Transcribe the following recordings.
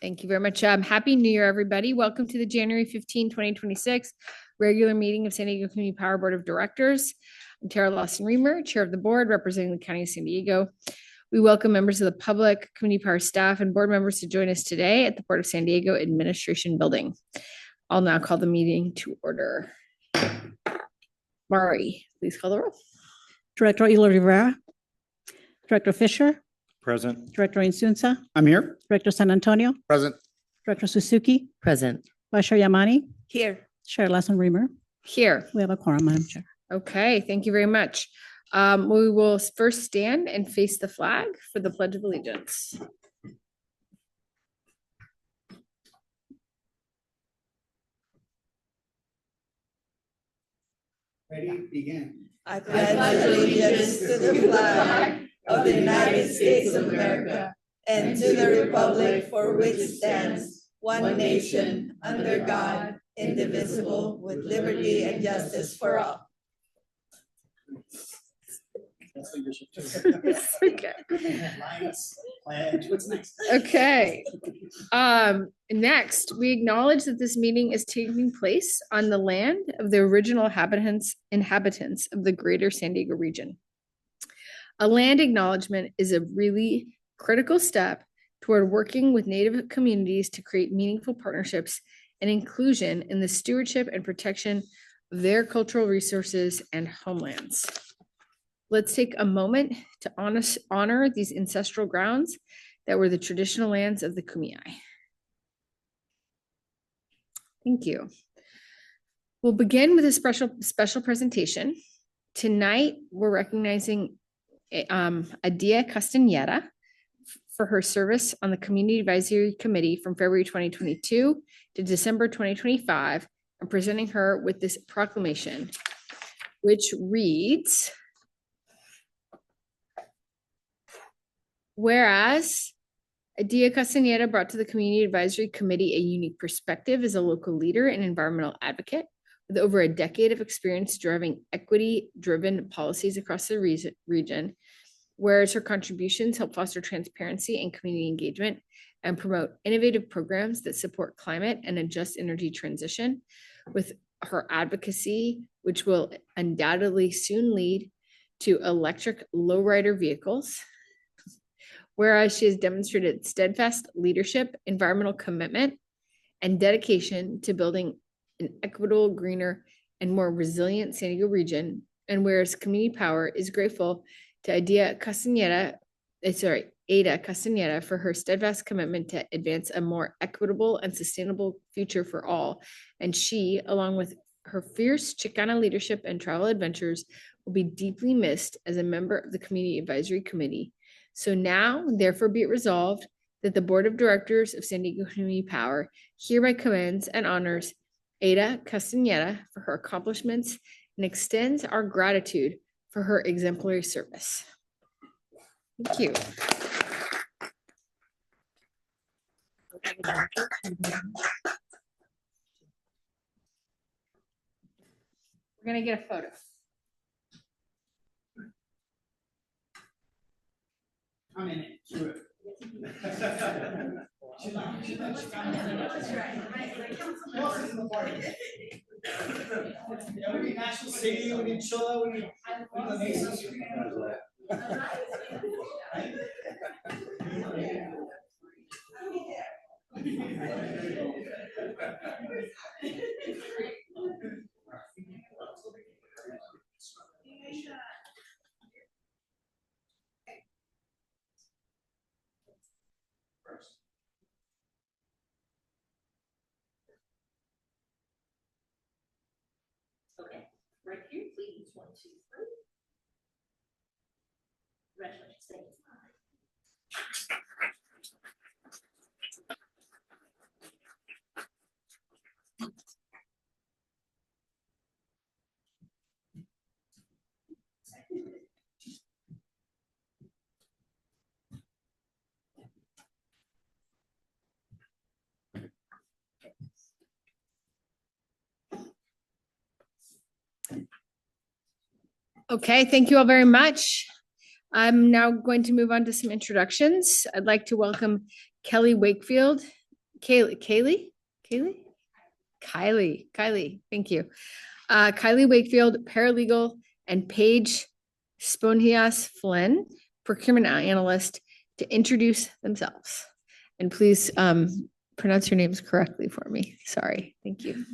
Thank you very much. Happy New Year, everybody. Welcome to the January 15, 2026 regular meeting of San Diego Community Power Board of Directors. I'm Tara Lawson-Remer, Chair of the Board, representing the County of San Diego. We welcome members of the public, community power staff, and board members to join us today at the Port of San Diego Administration Building. I'll now call the meeting to order. Mari, please call the roll. Director Elo Rivera. Director Fisher. Present. Director Insunza. I'm here. Director San Antonio. Present. Director Suzuki. Present. Vice Chair Yamani. Here. Chair Lawson-Remer. Here. We have a quorum, Madam Chair. Okay, thank you very much. We will first stand and face the flag for the Pledge of Allegiance. Ready, begin. I pledge allegiance to the flag of the United States of America and to the republic for which it stands, one nation, under God, indivisible, with liberty and justice for all. Okay. Okay. Next, we acknowledge that this meeting is taking place on the land of the original inhabitants of the greater San Diego region. A land acknowledgement is a really critical step toward working with Native communities to create meaningful partnerships and inclusion in the stewardship and protection of their cultural resources and homelands. Let's take a moment to honor these ancestral grounds that were the traditional lands of the Kumeyaay. Thank you. We'll begin with a special presentation. Tonight, we're recognizing Adia Castañeda for her service on the Community Advisory Committee from February 2022 to December 2025, and presenting her with this proclamation, which reads, whereas Adia Castañeda brought to the Community Advisory Committee a unique perspective as a local leader and environmental advocate with over a decade of experience driving equity-driven policies across the region, whereas her contributions help foster transparency and community engagement and promote innovative programs that support climate and a just energy transition, with her advocacy, which will undoubtedly soon lead to electric lowrider vehicles. Whereas she has demonstrated steadfast leadership, environmental commitment, and dedication to building an equitable, greener, and more resilient San Diego region, and whereas Community Power is grateful to Ada Castañeda for her steadfast commitment to advance a more equitable and sustainable future for all, and she, along with her fierce Chicana leadership and travel adventures, will be deeply missed as a member of the Community Advisory Committee. So now, therefore, be it resolved that the Board of Directors of San Diego Community Power hereby commends and honors Ada Castañeda for her accomplishments and extends our gratitude for her exemplary service. Thank you. We're going to get a photo. I'm in it. Screw it. We need National City, we need Chilla, we need the Macy's. Okay, right here, please. 1, 2, 3. Congratulations. Thank you. Okay, thank you all very much. I'm now going to move on to some introductions. I'd like to welcome Kelly Wakefield Kylie, thank you. Kylie Wakefield, paralegal, and Paige Sponhias Flynn, procurement analyst, to introduce themselves. And please pronounce your names correctly for me. Sorry. Thank you.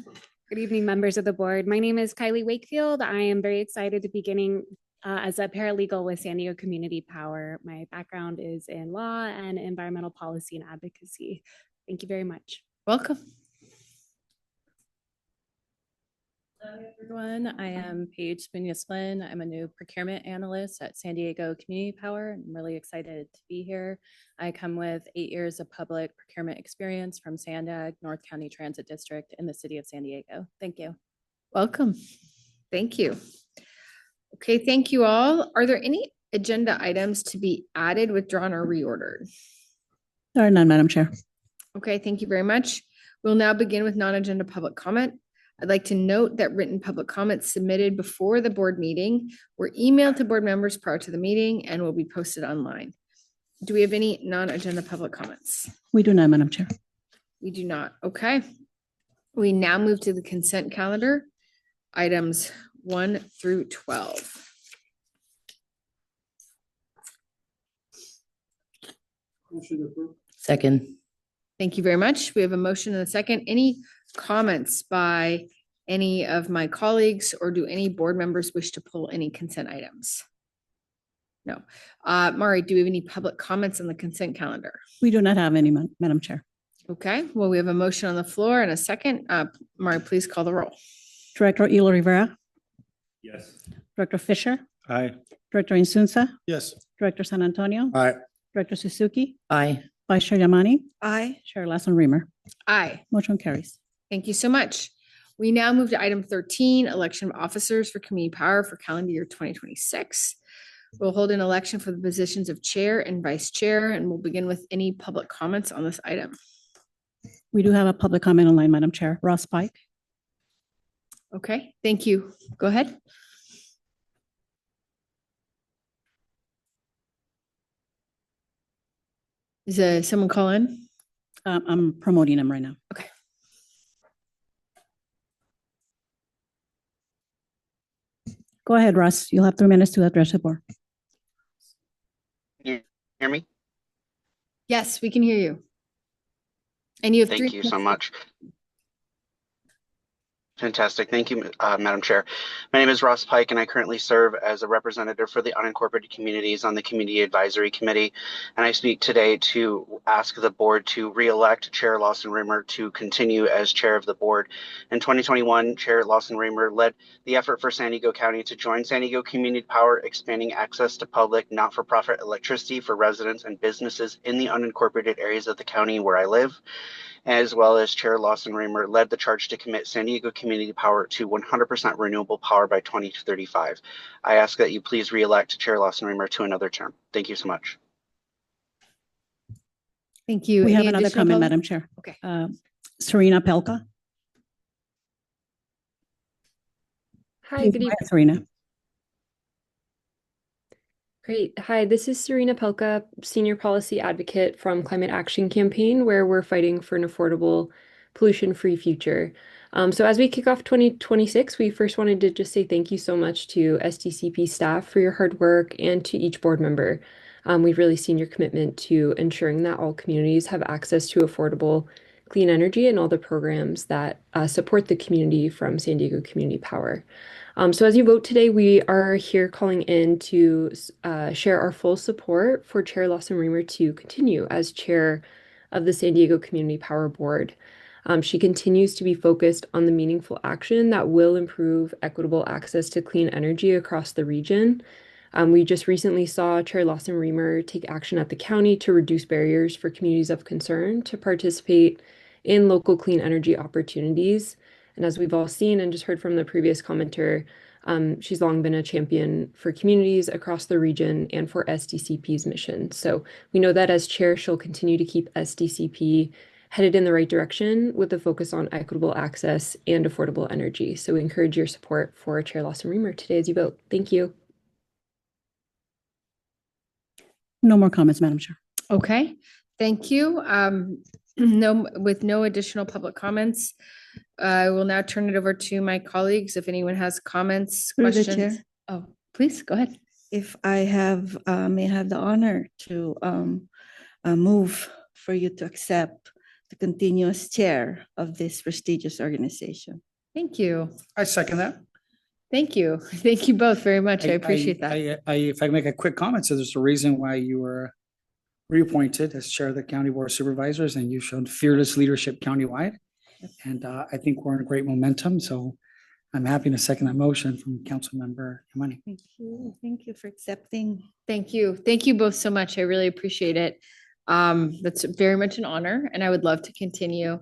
Good evening, members of the board. My name is Kylie Wakefield. I am very excited to be beginning as a paralegal with San Diego Community Power. My background is in law and environmental policy and advocacy. Thank you very much. Welcome. Hello, everyone. I am Paige Spinius Flynn. I'm a new procurement analyst at San Diego Community Power. I'm really excited to be here. I come with 8 years of public procurement experience from SANDAG, North County Transit District in the city of San Diego. Thank you. Welcome. Thank you. Okay, thank you all. Are there any agenda items to be added, withdrawn, or reordered? There are none, Madam Chair. Okay, thank you very much. We'll now begin with non-agenda public comment. I'd like to note that written public comments submitted before the board meeting were emailed to board members prior to the meeting and will be posted online. Do we have any non-agenda public comments? We do not, Madam Chair. We do not. Okay. We now move to the consent calendar, items 1 through 12. Motion approved. Second. Thank you very much. We have a motion and a second. Any comments by any of my colleagues, or do any board members wish to pull any consent items? No. Mari, do we have any public comments on the consent calendar? We do not have any, Madam Chair. Okay, well, we have a motion on the floor and a second. Mari, please call the roll. Director Elo Rivera, Yes. Director Fisher, Aye. Director Insunza, Yes. Director San Antonio, Aye. Director Suzuki, Aye. Vice Chair Yamani, Aye. Chair Lassen Remer. Aye. Motion carries. Thank you so much. We now move to item 13, election of officers for community power for calendar year 2026. We'll hold an election for the positions of chair and vice chair, and we'll begin with any public comments on this item. We do have a public comment online, Madam Chair. Ross Pike. Okay, thank you. Go ahead. Is someone call in? I'm promoting him right now. Okay. Go ahead, Ross. You'll have 3 minutes to address the board. You hear me? Yes, we can hear you. And you have 3 Thank you so minutes. much. Fantastic. Thank you, Madam Chair. My name is Ross Pike, and I currently serve as a representative for the unincorporated communities on the Community Advisory Committee. And I speak today to ask the board to re-elect Chair Lawson Remer to continue as chair of the board. In 2021, Chair Lawson Remer led the effort for San Diego County to join San Diego Community Power, expanding access to public not-for-profit electricity for residents and businesses in the unincorporated areas of the county where I live. As well as Chair Lawson Remer led the charge to commit San Diego Community Power to 100% renewable power by 2035. I ask that you please re-elect Chair Lawson Remer to another term. Thank you so much. Thank you. We have Any another additional comment, public- Madam Chair. Okay. Serena Pelka. Hi, Please good go evening. ahead, Serena. Great. Hi, this is Serena Pelka, Senior Policy Advocate from Climate Action Campaign, where we're fighting for an affordable, pollution-free future. So as we kick off 2026, we first wanted to just say thank you so much to SDCP staff for your hard work and to each board member. We've really seen your commitment to ensuring that all communities have access to affordable, clean energy and all the programs that support the community from San Diego Community Power. So as you vote today, we are here calling in to share our full support for Chair Lawson Remer to continue as chair of the San Diego Community Power Board. She continues to be focused on the meaningful action that will improve equitable access to clean energy across the region. We just recently saw Chair Lawson Remer take action at the county to reduce barriers for communities of concern to participate in local clean energy opportunities. And as we've all seen and just heard from the previous commenter, she's long been a champion for communities across the region and for SDCP's mission. So we know that as chair, she'll continue to keep SDCP headed in the right direction with a focus on equitable access and affordable energy. So we encourage your support for Chair Lawson Remer today as you vote. Thank you. No more comments, Madam Chair. Okay, thank you. With no additional public comments, I will now turn it over to my colleagues. If anyone has comments, Through the questions. chair. Oh, please go ahead. If I may have the honor to move for you to accept the continuous chair of this prestigious organization. Thank you. I second that. Thank you. Thank you both very much. I appreciate that. If I can make a quick comment, so there's a reason why you were reappointed as chair of the County Board of Supervisors, and you showed fearless leadership countywide. And I think we're in great momentum, so I'm happy to second that motion from Councilmember Yamani. Thank you. Thank you for accepting. Thank you. Thank you both so much. I really appreciate it. That's very much an honor, and I would love to continue.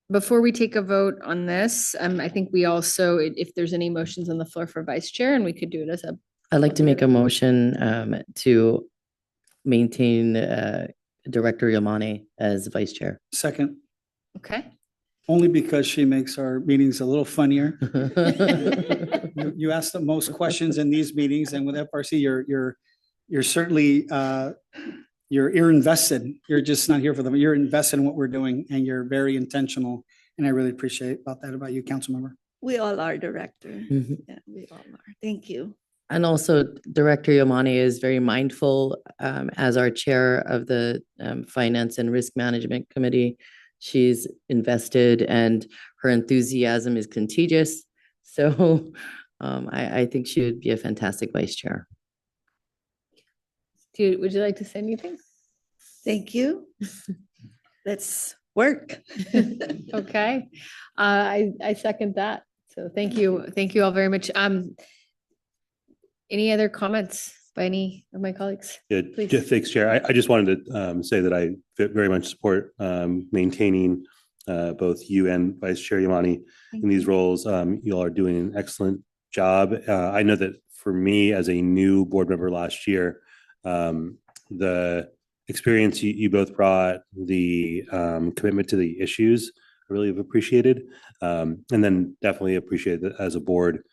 Before we take a vote on this, I think we also, if there's any motions on the floor for vice chair, and we could do it as a. I'd like to make a motion to maintain Director Yamani as vice chair. Second, Okay. only because she makes our meetings a little funnier. You ask the most questions in these meetings, and with FRC, you're certainly you're invested. You're just not here for them. You're invested in what we're doing, and you're very intentional. And I really appreciate about you, council member. We all are, Director. Mhm. Yeah, we all are. Thank you. And also, Director Yamani is very mindful as our chair of the Finance and Risk Management Committee. She's invested, and her enthusiasm is contagious. So I think she would be a fantastic vice chair. Would you like to say anything? Thank you. Let's work. Okay. I second that. So thank you. Thank you all very much. Any other comments by any of my colleagues? Yeah, Please. thanks, Chair. I just wanted to say that I very much support maintaining both you and Vice Chair Yamani in these roles. You all are doing an excellent job. I know that for me as a new board member last year, the experience you both brought, the commitment to the issues, I really have appreciated. And then definitely appreciate that as a board,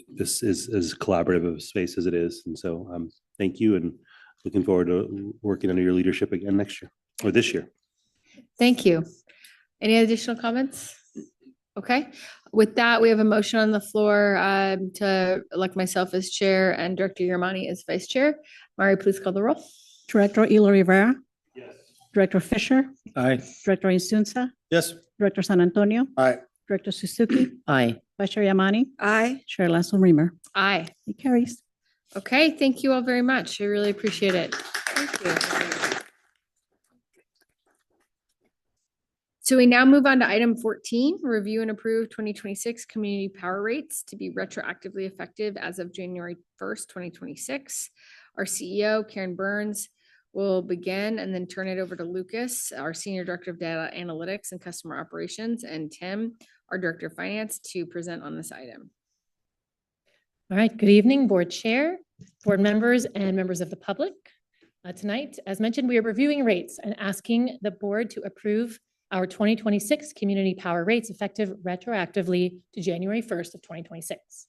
this is as collaborative of a space as it is. And so thank you, and looking forward to working under your leadership again next year or this year. Thank you. Any additional comments? Okay. With that, we have a motion on the floor to elect myself as chair and Director Yamani as vice chair. Mari, please call the roll. Director Elo Rivera, Yes. Director Fisher, Aye. Director Insunza, Yes. Director San Antonio, Aye. Director Suzuki, Aye. Vice Chair Yamani, Aye. Chair Lasso Reamer. Aye. It carries. Okay. Thank you all very much. I really appreciate it. Thank you. So we now move on to item 14, review and approve 2026 community power rates to be retroactively effective as of January 1st, 2026. Our CEO, Karen Burns, will begin and then turn it over to Lucas, our Senior Director of Data Analytics and Customer Operations, and Tim, our Director of Finance, to present on this item. All right, good evening, board chair, board members, and members of the public. Tonight, as mentioned, we are reviewing rates and asking the board to approve our 2026 community power rates effective retroactively to January 1st of 2026.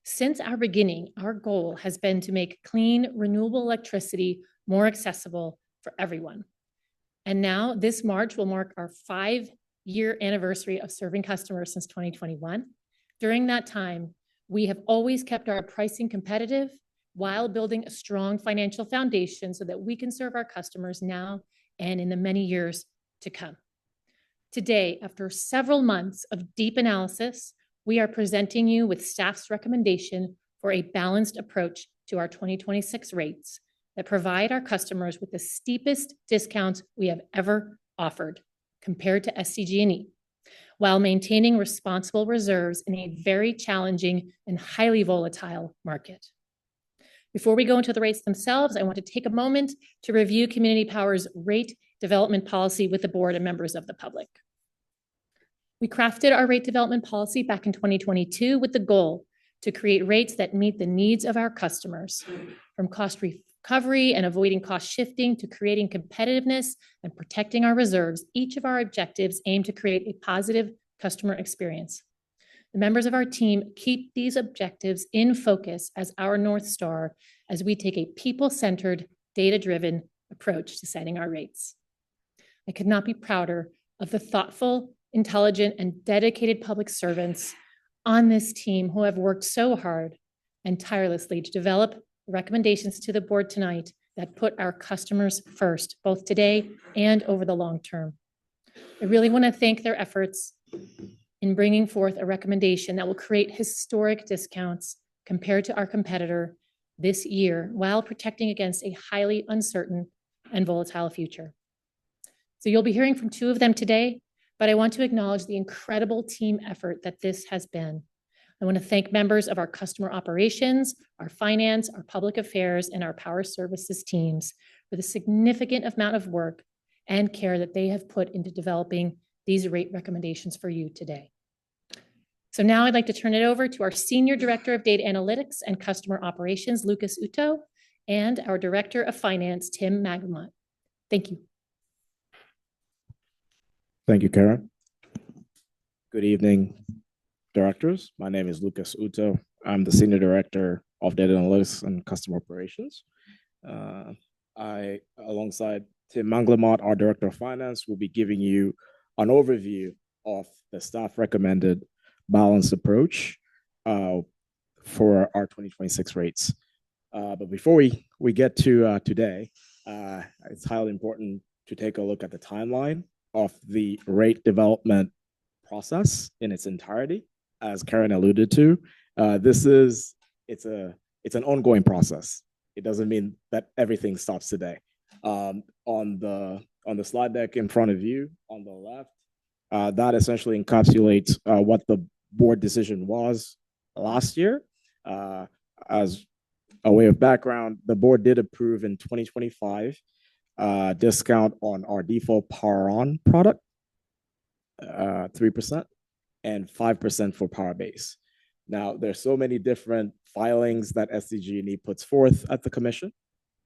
Since our beginning, our goal has been to make clean, renewable electricity more accessible for everyone. And now this March will mark our 5-year anniversary of serving customers since 2021. During that time, we have always kept our pricing competitive while building a strong financial foundation so that we can serve our customers now and in the many years to come. Today, after several months of deep analysis, we are presenting you with staff's recommendation for a balanced approach to our 2026 rates that provide our customers with the steepest discounts we have ever offered compared to SDG&E, while maintaining responsible reserves in a very challenging and highly volatile market. Before we go into the rates themselves, I want to take a moment to review Community Power's rate development policy with the board and members of the public. We crafted our rate development policy back in 2022 with the goal to create rates that meet the needs of our customers, from cost recovery and avoiding cost shifting to creating competitiveness and protecting our reserves. Each of our objectives aim to create a positive customer experience. The members of our team keep these objectives in focus as our North Star as we take a people-centered, data-driven approach to setting our rates. I could not be prouder of the thoughtful, intelligent, and dedicated public servants on this team who have worked so hard and tirelessly to develop recommendations to the board tonight that put our customers first, both today and over the long term. I really want to thank their efforts in bringing forth a recommendation that will create historic discounts compared to our competitor this year while protecting against a highly uncertain and volatile future. So you'll be hearing from two of them today, but I want to acknowledge the incredible team effort that this has been. I want to thank members of our customer operations, our finance, our public affairs, and our power services teams for the significant amount of work and care that they have put into developing these rate recommendations for you today. So now I'd like to turn it over to our Senior Director of Data Analytics and Customer Operations, Lucas Uto, and our Director of Finance, Tim Magamot. Thank you. Thank you, Karen. Good evening, directors. My name is Lucas Uto. I'm the Senior Director of Data Analytics and Customer Operations. I, alongside Tim Manglamot, our Director of Finance, will be giving you an overview of the staff recommended balanced approach for our 2026 rates. But before we get to today, it's highly important to take a look at the timeline of the rate development process in its entirety. As Karen alluded to, it's an ongoing process. It doesn't mean that everything stops today. On the slide deck in front of you on the left, that essentially encapsulates what the board decision was last year. As a way of background, the board did approve in 2025 discount on our default Power On product, 3%, and 5% for Power Base. Now, there's so many different filings that SDG&E puts forth at the commission,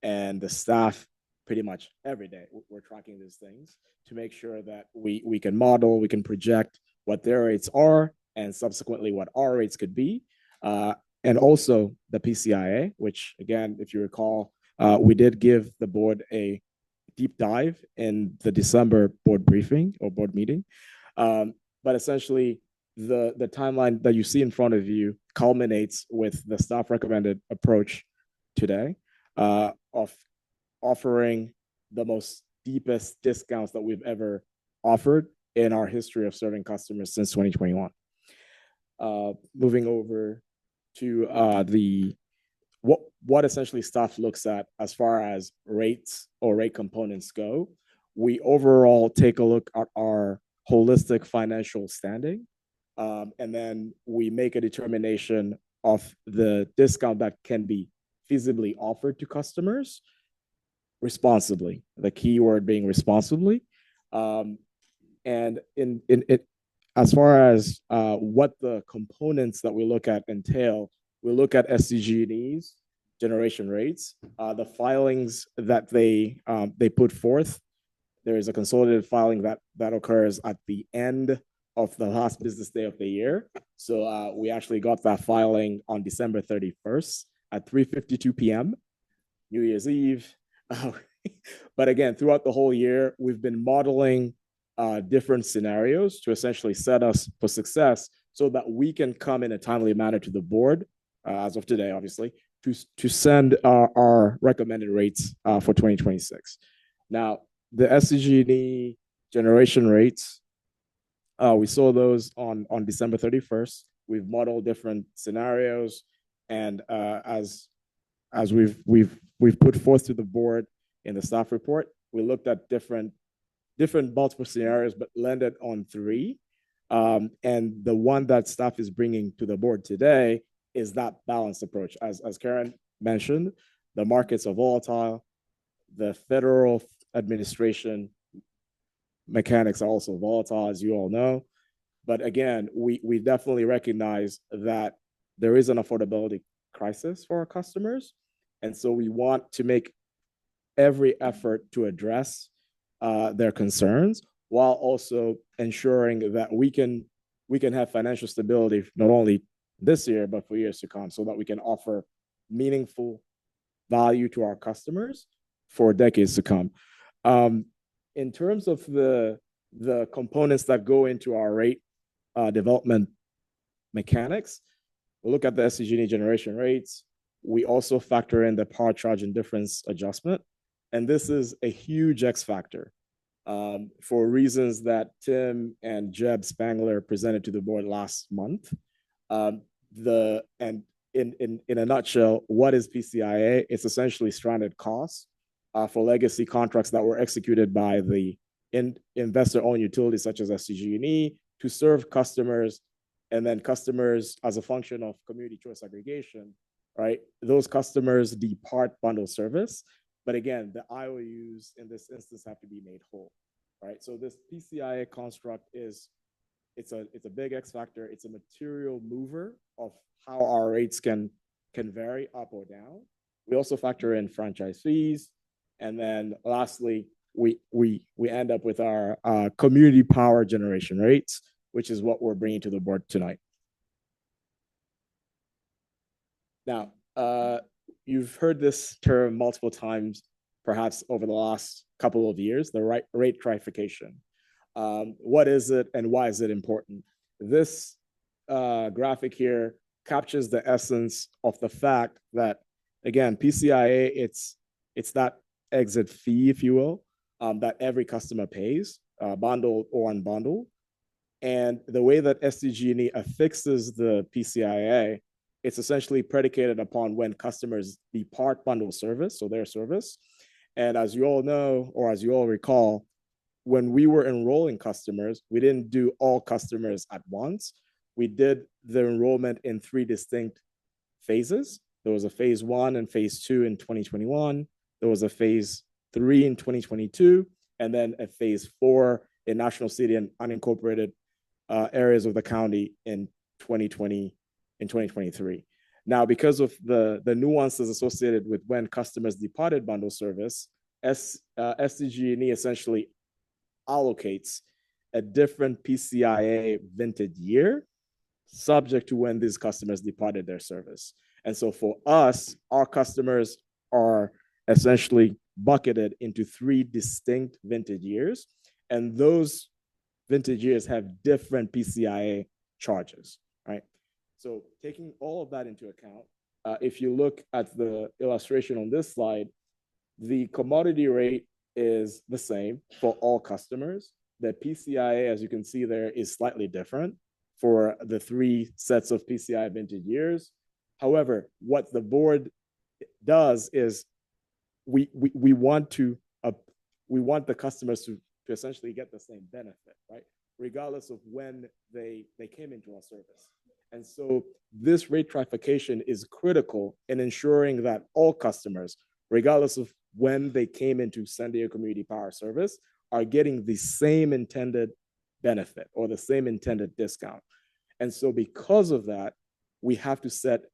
and the staff pretty much every day we're tracking these things to make sure that we can model, we can project what their rates are, and subsequently what our rates could be. And also the PCIA, which again, if you recall, we did give the board a deep dive in the December board briefing or board meeting. But essentially, the timeline that you see in front of you culminates with the staff recommended approach today of offering the most deepest discounts that we've ever offered in our history of serving customers since 2021. Moving over to what essentially staff looks at as far as rates or rate components go, we overall take a look at our holistic financial standing, and then we make a determination of the discount that can be feasibly offered to customers responsibly, the key word being responsibly. And in it, as far as what the components that we look at entail, we look at SDG&E's generation rates, the filings that they put forth. There is a consolidated filing that occurs at the end of the last business day of the year. So we actually got that filing on December 31st at 3:52 p.m., New Year's Eve. But again, throughout the whole year, we've been modeling different scenarios to essentially set us for success so that we can come in a timely manner to the board, as of today, obviously, to send our recommended rates for 2026. Now, the SDG&E generation rates, we saw those on December 31st. We've modeled different scenarios, and as we've put forth to the board in the staff report, we looked at different multiple scenarios, but landed on 3. And the one that staff is bringing to the board today is that balanced approach. As Karen mentioned, the markets are volatile. The federal administration mechanics are also volatile, as you all know. But again, we definitely recognize that there is an affordability crisis for our customers. And so we want to make every effort to address their concerns while also ensuring that we can have financial stability not only this year, but for years to come, so that we can offer meaningful value to our customers for decades to come. in terms of the components that go into our rate development mechanics, we look at the SDG&E generation rates. We also factor in the power charge and difference adjustment. And this is a huge X factor for reasons that Tim and Jeb Spangler presented to the board last month. In a nutshell, what is PCIA? It's essentially stranded costs for legacy contracts that were executed by the investor-owned utilities such as SDG&E to serve customers, and then customers, as a function of community choice aggregation, right? Those customers depart bundle service, but again, the IOUs in this instance have to be made whole, right? So this PCIA construct it's a big X factor. It's a material mover of how our rates can vary up or down. We also factor in franchise fees, and then lastly, we end up with our community power generation rates, which is what we're bringing to the board tonight. Now, you've heard this term multiple times, perhaps over the last couple of years, the rate trifurcation. What is it and why is it important? This graphic here captures the essence of the fact that, again, PCIA, it's that exit fee, if you will, that every customer pays, bundled or unbundled. And the way that SDG&E affixes the PCIA, it's essentially predicated upon when customers depart bundle service, so their service. And as you all know, or as you all recall, when we were enrolling customers, we didn't do all customers at once. We did the enrollment in 3 distinct phases. There was a phase 1 and phase 2 in 2021. There was a phase 3 in 2022, and then a phase 4 in national city and unincorporated areas of the county in 2023. Now, because of the nuances associated with when customers departed bundle service, SDG&E essentially allocates a different PCIA vintage year subject to when these customers departed their service. And so for us, our customers are essentially bucketed into 3 distinct vintage years, and those vintage years have different PCIA charges, right? So taking all of that into account, if you look at the illustration on this slide, the commodity rate is the same for all customers. The PCIA, as you can see there, is slightly different for the 3 sets of PCI vintage years. However, what the board does is we want the customers to essentially get the same benefit, right? Regardless of when they came into our service. And so this rate trifurcation is critical in ensuring that all customers, regardless of when they came into San Diego Community Power Service, are getting the same intended benefit or the same intended discount. And so because of that, we have to set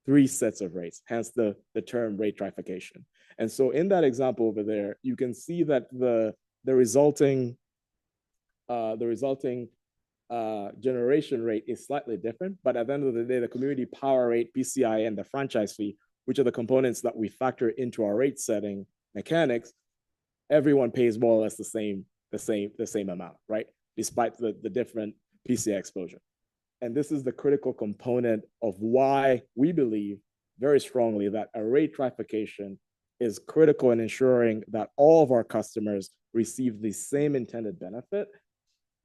3 sets of rates, hence the term rate trifurcation. And so in that example over there, you can see that the resulting generation rate is slightly different, but at the end of the day, the community power rate, PCI, and the franchise fee, which are the components that we factor into our rate setting mechanics, everyone pays more or less the same amount, right? Despite the different PCI exposure. And this is the critical component of why we believe very strongly that a rate trifurcation is critical in ensuring that all of our customers receive the same intended benefit.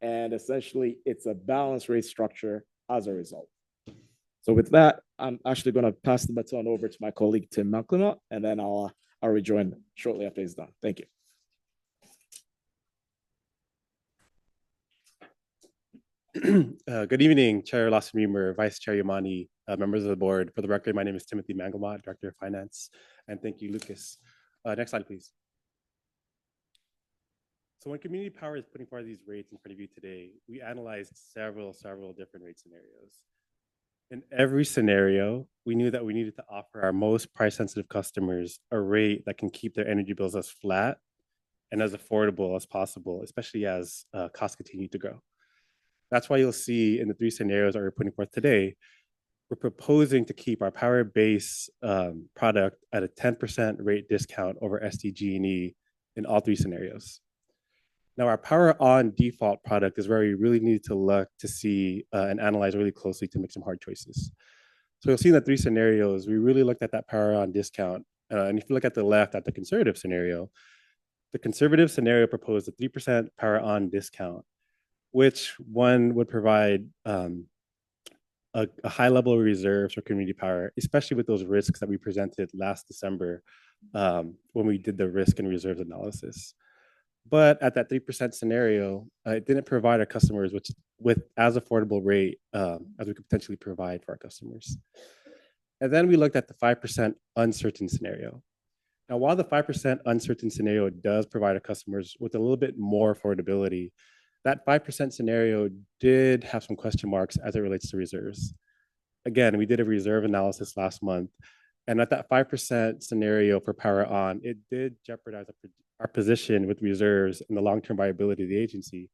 And essentially, it's a balanced rate structure as a result. So with that, I'm actually going to pass the baton over to my colleague, Tim McLemore, and then I'll rejoin shortly after he's done. Thank you. Good evening, Chair Lawson-Remer, Vice Chair Yamani, members of the board. For the record, my name is Timothy Mangelmott, Director of Finance, and thank you, Lucas. Next slide, please. So when Community Power is putting forward these rates in front of you today, we analyzed several different rate scenarios. In every scenario, we knew that we needed to offer our most price-sensitive customers a rate that can keep their energy bills as flat and as affordable as possible, especially as costs continue to grow. That's why you'll see in the 3 scenarios that we're putting forth today, we're proposing to keep our power base product at a 10% rate discount over SDG&E in all 3 scenarios. Now, our power on default product is where we really need to look to see and analyze really closely to make some hard choices. So you'll see in the three scenarios, we really looked at that power on discount. And if you look at the left at the conservative scenario proposed a 3% power on discount, which one would provide a high level of reserves for community power, especially with those risks that we presented last December when we did the risk and reserves analysis. But at that 3% scenario, it didn't provide our customers with as affordable rate as we could potentially provide for our customers. And then we looked at the 5% uncertain scenario. Now, while the 5% uncertain scenario does provide our customers with a little bit more affordability, that 5% scenario did have some question marks as it relates to reserves. Again, we did a reserve analysis last month, and at that 5% scenario for power on, it did jeopardize our position with reserves and the long-term viability of the agency,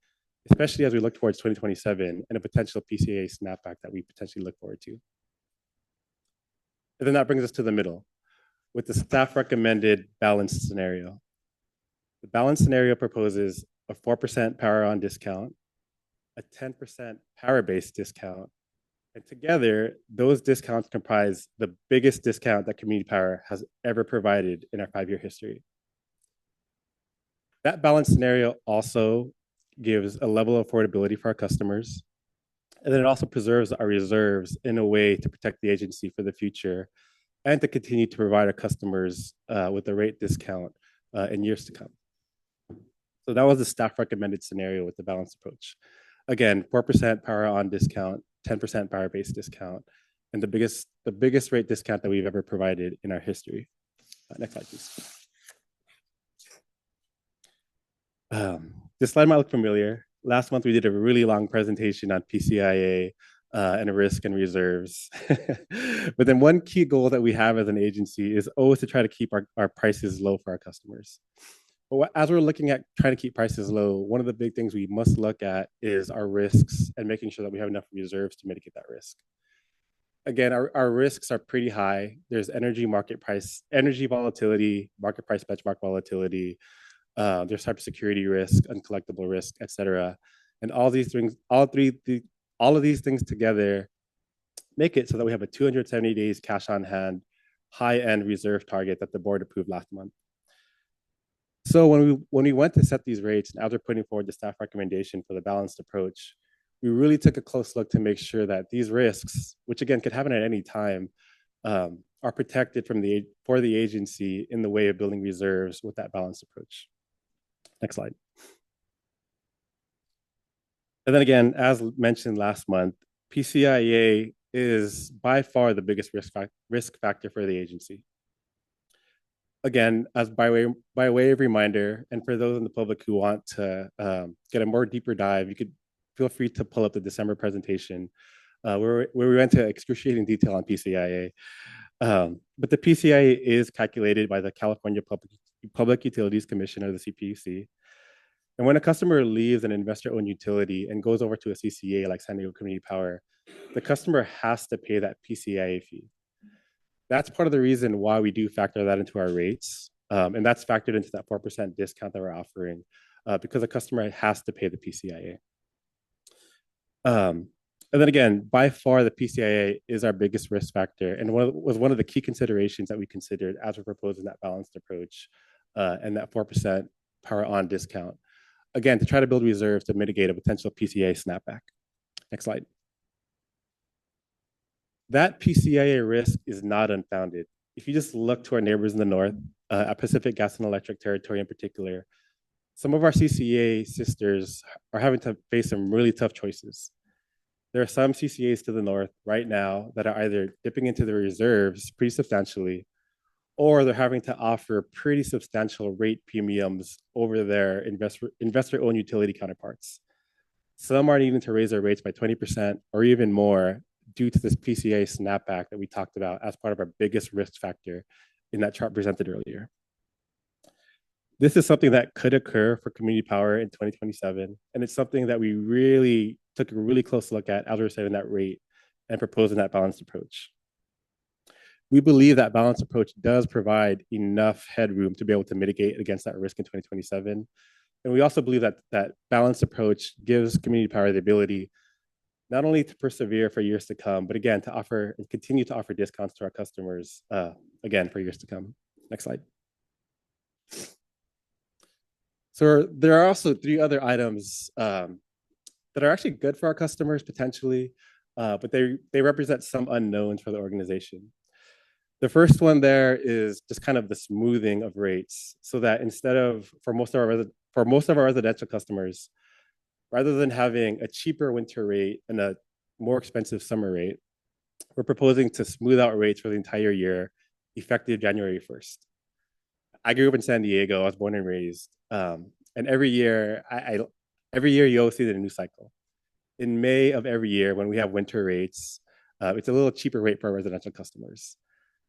especially as we look towards 2027 and a potential PCA snapback that we potentially look forward to. And then that brings us to the middle with the staff recommended balanced scenario. The balanced scenario proposes a 4% power on discount, a 10% power-based discount, and together, those discounts comprise the biggest discount that community power has ever provided in our 5-year history. That balanced scenario also gives a level of affordability for our customers, and then it also preserves our reserves in a way to protect the agency for the future and to continue to provide our customers with a rate discount in years to come. So that was the staff recommended scenario with the balanced approach. Again, 4% power on discount, 10% power-based discount, and the biggest rate discount that we've ever provided in our history. Next slide, please. This slide might look familiar. Last month, we did a really long presentation on PCIA and risk and reserves. But then one key goal that we have as an agency is always to try to keep our prices low for our customers. But as we're looking at trying to keep prices low, one of the big things we must look at is our risks and making sure that we have enough reserves to mitigate that risk. Again, our risks are pretty high. There's energy volatility, market price benchmark volatility, there's cybersecurity risk, uncollectible risk, et cetera. And all of these things together make it so that we have a 270 days cash on hand, high-end reserve target that the board approved last month. So when we went to set these rates, and as we're putting forward the staff recommendation for the balanced approach, we really took a close look to make sure that these risks, which again could happen at any time, are protected for the agency in the way of building reserves with that balanced approach. Next slide. And then again, as mentioned last month, PCIA is by far the biggest risk factor for the agency. Again, as by way of reminder, and for those in the public who want to get a more deeper dive, you could feel free to pull up the December presentation where we went to excruciating detail on PCIA. But the PCIA is calculated by the California Public Utilities Commission, or the CPUC. And when a customer leaves an investor-owned utility and goes over to a CCA like San Diego Community Power, the customer has to pay that PCIA fee. That's part of the reason why we do factor that into our rates. And that's factored into that 4% discount that we're offering because the customer has to pay the PCIA. And then again, by far, the PCIA is our biggest risk factor and was one of the key considerations that we considered as we're proposing that balanced approach and that 4% power on discount. Again, to try to build reserves to mitigate a potential PCIA snapback. Next slide. That PCIA risk is not unfounded. If you just look to our neighbors in the north, at Pacific Gas and Electric Territory in particular, some of our CCA sisters are having to face some really tough choices. There are some CCAs to the north right now that are either dipping into their reserves pretty substantially, or they're having to offer pretty substantial rate premiums over their investor-owned utility counterparts. Some are needing to raise their rates by 20% or even more due to this PCA snapback that we talked about as part of our biggest risk factor in that chart presented earlier. This is something that could occur for community power in 2027, and it's something that we really took a really close look at as we were setting that rate and proposing that balanced approach. We believe that balanced approach does provide enough headroom to be able to mitigate against that risk in 2027, And we also believe that that balanced approach gives community power the ability not only to persevere for years to come, but again, to offer and continue to offer discounts to our customers, again, for years to come. Next slide. So there are also 3 other items that are actually good for our customers potentially, but they represent some unknowns for the organization. The first one there is just kind of the smoothing of rates, so that instead of for most of our residential customers, rather than having a cheaper winter rate and a more expensive summer rate, we're proposing to smooth out rates for the entire year, effective January 1st. I grew up in San Diego. I was born and raised, and every year, every year you always see the new cycle. In May of every year, when we have winter rates, it's a little cheaper rate for our residential customers.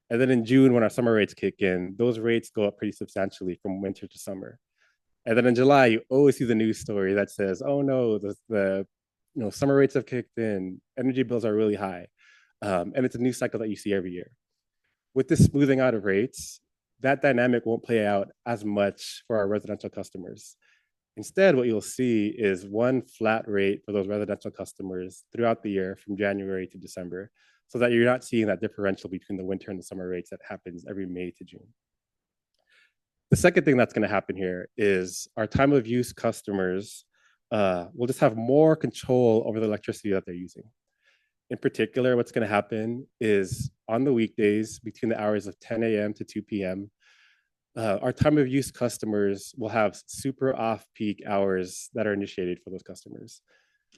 And then in June, when our summer rates kick in, those rates go up pretty substantially from winter to summer. And then in July, you always see the news story that says, "Oh no, the summer rates have kicked in, energy bills are really high," and it's a new cycle that you see every year. With this smoothing out of rates, that dynamic won't play out as much for our residential customers. Instead, what you'll see is one flat rate for those residential customers throughout the year from January to December, so that you're not seeing that differential between the winter and the summer rates that happens every May to June. The second thing that's going to happen here is our time of use customers will just have more control over the electricity that they're using. In particular, what's going to happen is on the weekdays between the hours of 10 a.m. to 2 p.m., our time of use customers will have super off-peak hours that are initiated for those customers.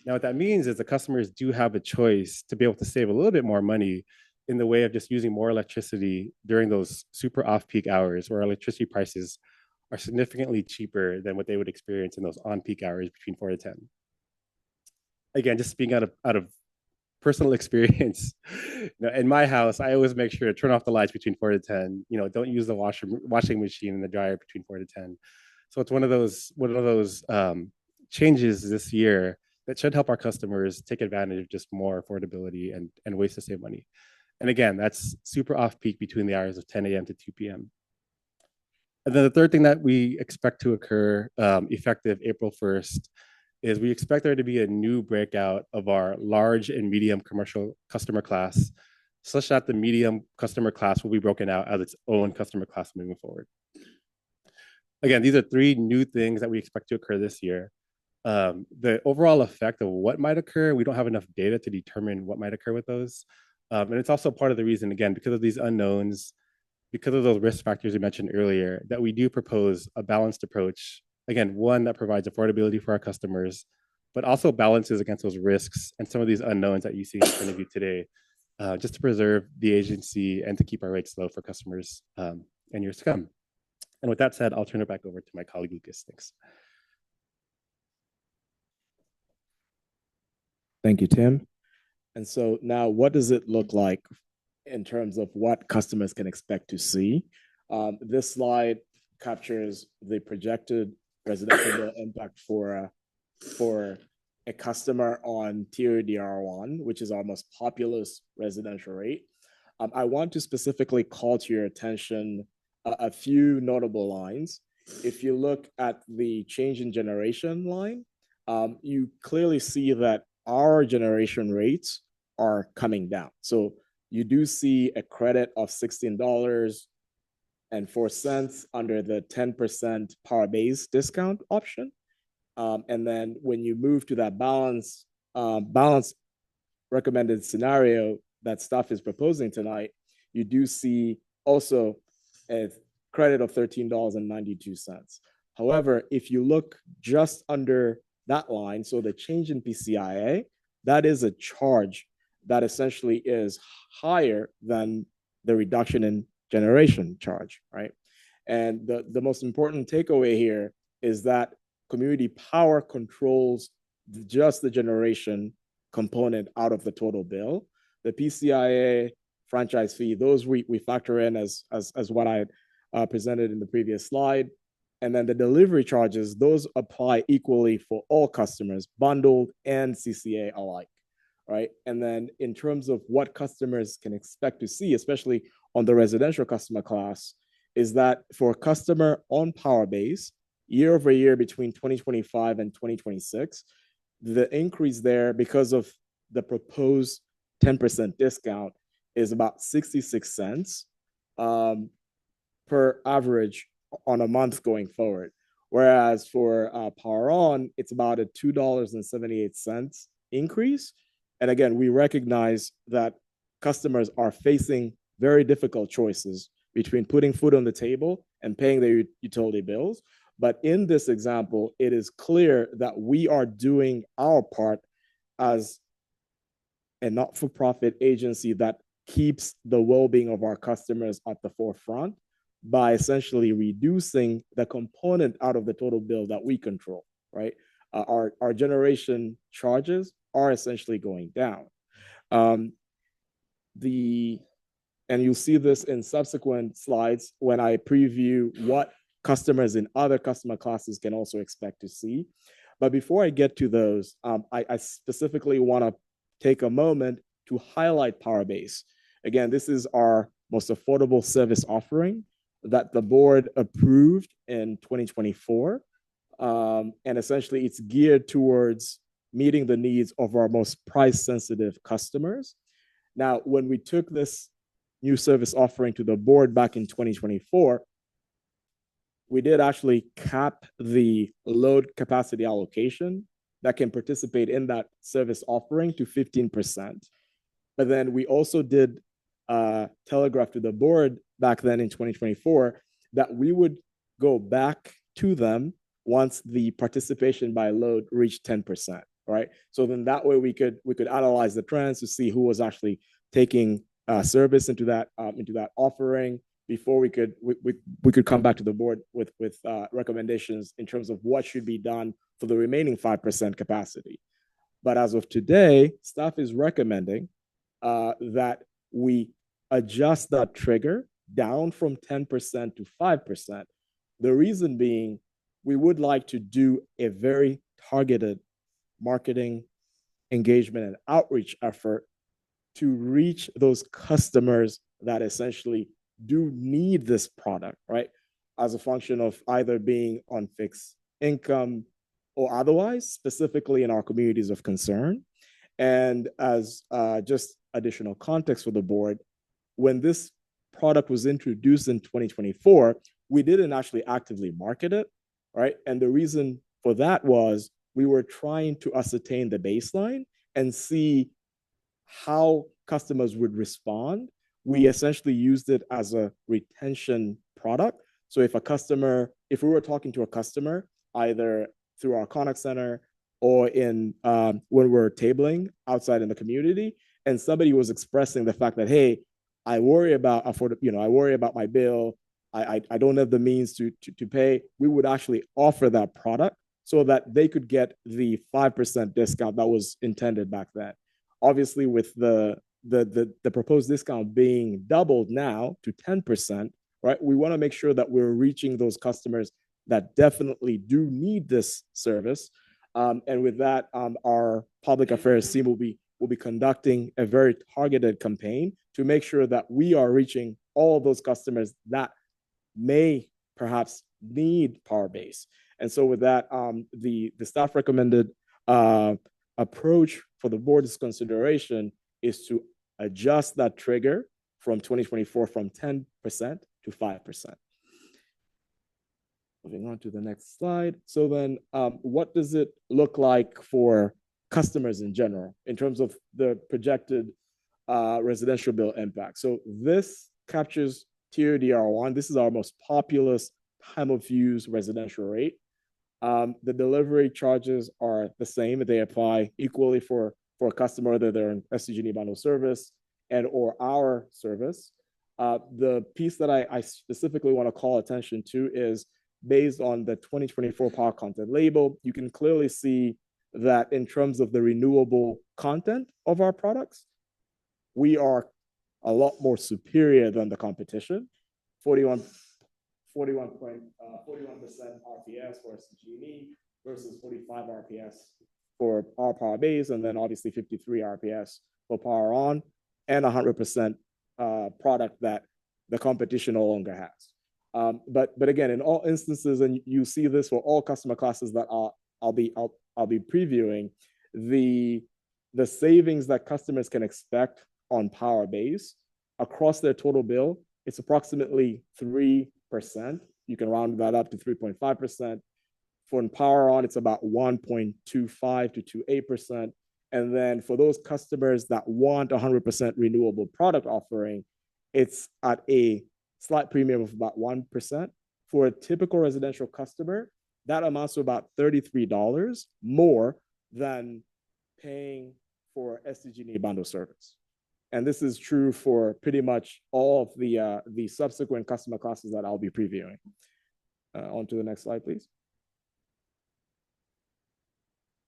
Now, what that means is the customers do have a choice to be able to save a little bit more money in the way of just using more electricity during those super off-peak hours where electricity prices are significantly cheaper than what they would experience in those on-peak hours between 4 to 10. Again, just speaking out of personal experience, in my house, I always make sure to turn off the lights between 4 to 10. Don't use the washing machine and the dryer between 4 to 10. So it's one of those changes this year that should help our customers take advantage of just more affordability and ways to save money. And again, that's super off peak between the hours of 10 a.m. to 2 p.m. And then the third thing that we expect to occur effective April 1st is we expect there to be a new breakout of our large and medium commercial customer class, such that the medium customer class will be broken out as its own customer class moving forward. Again, these are 3 new things that we expect to occur this year. The overall effect of what might occur, we don't have enough data to determine what might occur with those. And it's also part of the reason, again, because of these unknowns, because of those risk factors we mentioned earlier, that we do propose a balanced approach. Again, one that provides affordability for our customers, but also balances against those risks and some of these unknowns that you see in front of you today, just to preserve the agency and to keep our rates low for customers in years to come. And with that said, I'll turn it back over to my colleague, Lucas. Thanks. Thank you, Tim. And so now what does it look like in terms of what customers can expect to see? This slide captures the projected residential bill impact for a customer on tier DR1, which is our most populous residential rate. I want to specifically call to your attention a few notable lines. If you look at the change in generation line, you clearly see that our generation rates are coming down. So you do see a credit of $16.04 under the 10% power base discount option. And then when you move to that balance recommended scenario that staff is proposing tonight, you do see also a credit of $13.92. However, if you look just under that line, so the change in PCIA, that is a charge that essentially is higher than the reduction in generation charge, right? And the most important takeaway here is that community power controls just the generation component out of the total bill. The PCIA franchise fee, those we factor in as what I presented in the previous slide. And then the delivery charges, those apply equally for all customers, bundled and CCA alike, right? And then in terms of what customers can expect to see, especially on the residential customer class, is that for a customer on power base, year over year between 2025 and 2026, the increase there because of the proposed 10% discount is about 66 cents per average on a month going forward. Whereas for Power On, it's about a $2.78 increase. And again, we recognize that customers are facing very difficult choices between putting food on the table and paying their utility bills. But in this example, it is clear that we are doing our part as a not-for-profit agency that keeps the well-being of our customers at the forefront by essentially reducing the component out of the total bill that we control, right? Our generation charges are essentially going down. And you'll see this in subsequent slides when I preview what customers in other customer classes can also expect to see. But before I get to those, I specifically want to take a moment to highlight PowerBase. Again, this is our most affordable service offering that the board approved in 2024. And essentially, it's geared towards meeting the needs of our most price-sensitive customers. Now, when we took this new service offering to the board back in 2024, we did actually cap the load capacity allocation that can participate in that service offering to 15%. But then we also did telegraph to the board back then in 2024 that we would go back to them once the participation by load reached 10%, right? So then that way we could analyze the trends to see who was actually taking service into that offering before we could come back to the board with recommendations in terms of what should be done for the remaining 5% capacity. But as of today, staff is recommending that we adjust that trigger down from 10% to 5%. The reason being, we would like to do a very targeted marketing engagement and outreach effort to reach those customers that essentially do need this product, right? As a function of either being on fixed income or otherwise, specifically in our communities of concern. And as just additional context for the board, when this product was introduced in 2024, we didn't actually actively market it, right? And the reason for that was we were trying to ascertain the baseline and see how customers would respond. We essentially used it as a retention product. So if we were talking to a customer, either through our contact center or when we're tabling outside in the community, and somebody was expressing the fact that, hey, I worry about my bill, I don't have the means to pay, we would actually offer that product so that they could get the 5% discount that was intended back then. Obviously, with the proposed discount being doubled now to 10%, right? We want to make sure that we're reaching those customers that definitely do need this service. And with that, our public affairs team will be conducting a very targeted campaign to make sure that we are reaching all of those customers that may perhaps need PowerBase. And so with that, the staff recommended approach for the board's consideration is to adjust that trigger from 2024 from 10% to 5%. Moving on to the next slide. So then what does it look like for customers in general in terms of the projected residential bill impact? So this captures TODR1. This is our most populous time of use residential rate. The delivery charges are the same. They apply equally for a customer, whether they're an SDG&E bundle service and or our service. The piece that I specifically want to call attention to is based on the 2024 power content label. You can clearly see that in terms of the renewable content of our products, we are a lot more superior than the competition. 41% RPS for SDG&E versus 45 RPS for our PowerBase, and then obviously 53 RPS for Power On, and 100% product that the competition no longer has. But again, in all instances, and you see this for all customer classes that I'll be previewing, the savings that customers can expect on power base across their total bill, it's approximately 3%. You can round that up to 3.5%. For power on, it's about 1.25 to 2.8%. And then for those customers that want 100% renewable product offering, it's at a slight premium of about 1%. For a typical residential customer, that amounts to about $33 more than paying for SDG&E bundle service. And this is true for pretty much all of the subsequent customer classes that I'll be previewing. On to the next slide, please.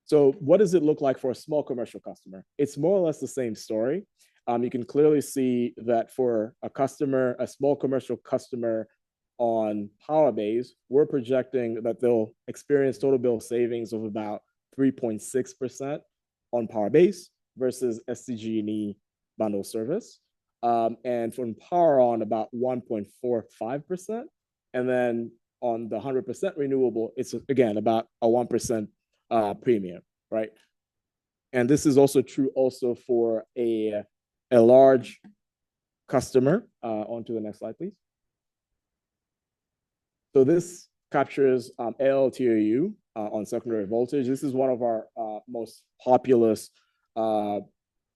So what does it look like for a small commercial customer? It's more or less the same story. You can clearly see that for a small commercial customer on power base, we're projecting that they'll experience total bill savings of about 3.6% on power base versus SDG&E bundle service. And from power on, about 1.45%. And then on the 100% renewable, it's again about a 1% premium, right? And this is also true also for a large customer. On to the next slide, please. So this captures ALTOU on secondary voltage. This is one of our most populous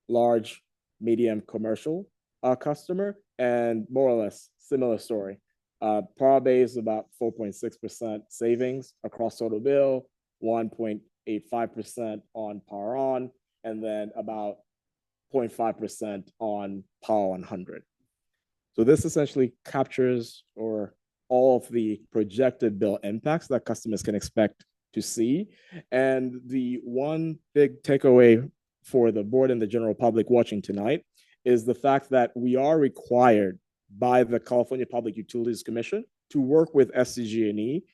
large, medium commercial customer, and more or less similar story. Power base about 4.6% savings across total bill, 1.85% on power on, and then about 0.5% on power 100. So this essentially captures all of the projected bill impacts that customers can expect to see. And the one big takeaway for the board and the general public watching tonight is the fact that we are required by the California Public Utilities Commission to work with SDG&E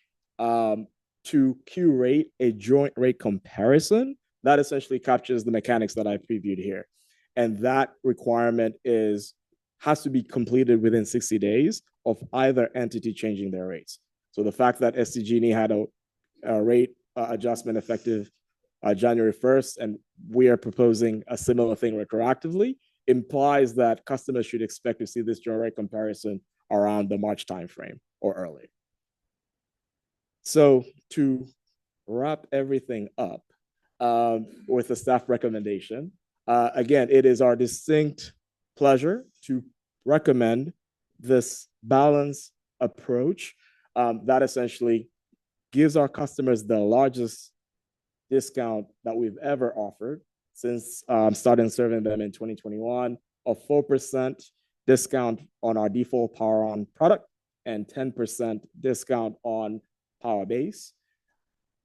to curate a joint rate comparison that essentially captures the mechanics that I previewed here. And that requirement has to be completed within 60 days of either entity changing their rates. So the fact that SDG&E had a rate adjustment effective January 1st, and we are proposing a similar thing retroactively, implies that customers should expect to see this joint rate comparison around the March timeframe or earlier. So to wrap everything up with the staff recommendation, again, it is our distinct pleasure to recommend this balanced approach that essentially gives our customers the largest discount that we've ever offered since starting serving them in 2021, a 4% discount on our default power on product and 10% discount on power base.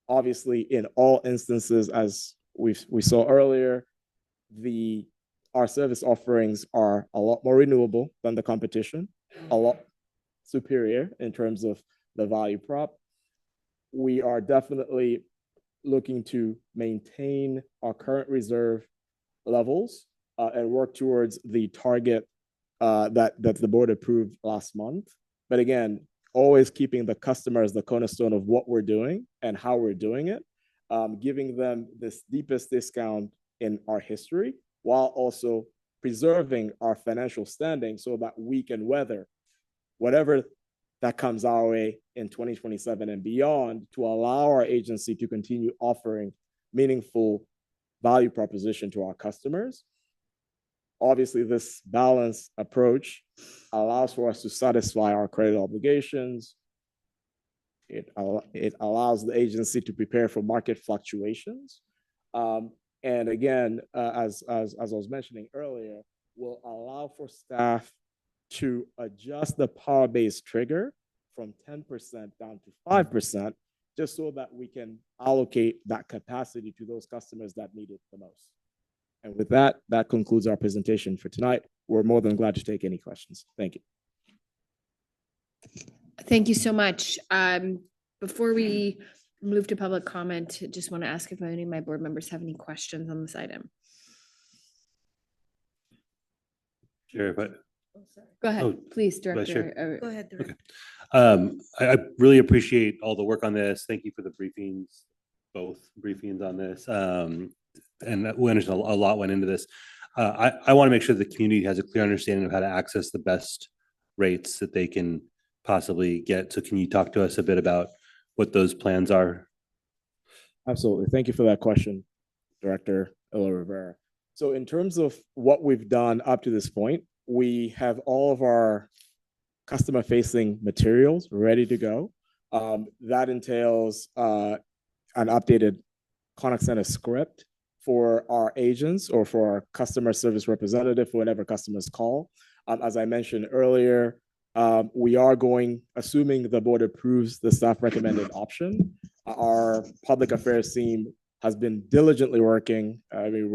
Obviously, in all instances, as we saw earlier, our service offerings are a lot more renewable than the competition, a lot superior in terms of the value prop. We are definitely looking to maintain our current reserve levels and work towards the target that the board approved last month. But again, always keeping the customer as the cornerstone of what we're doing and how we're doing it, giving them this deepest discount in our history, while also preserving our financial standing so that we can weather whatever that comes our way in 2027 and beyond, to allow our agency to continue offering meaningful value proposition to our customers. Obviously, this balanced approach allows for us to satisfy our credit obligations. It allows the agency to prepare for market fluctuations. And again, as I was mentioning earlier, will allow for staff to adjust the power-based trigger from 10% down to 5%, just so that we can allocate that capacity to those customers that need it the most. And with that, that concludes our presentation for tonight. We're more than glad to take any questions. Thank you. Thank you so much. Before we move to public comment, just want to ask if any of my board members have any questions on this item. Chair, but Go ahead, Oh, please, Vice Chair. Director. Go ahead, Director. I really appreciate all the work on this. Thank you for the briefings, both briefings on this. And we understand a lot went into this. I want to make sure the community has a clear understanding of how to access the best rates that they can possibly get. So can you talk to us a bit about what those plans are? Absolutely. Thank you for that question, Director Ella Rivera. So in terms of what we've done up to this point, we have all of our customer-facing materials ready to go. That entails an updated contact center script for our agents or for our customer service representative, for whatever customers call. As I mentioned earlier, we are going, assuming the board approves the staff recommended option, our public affairs team has been diligently working. I mean,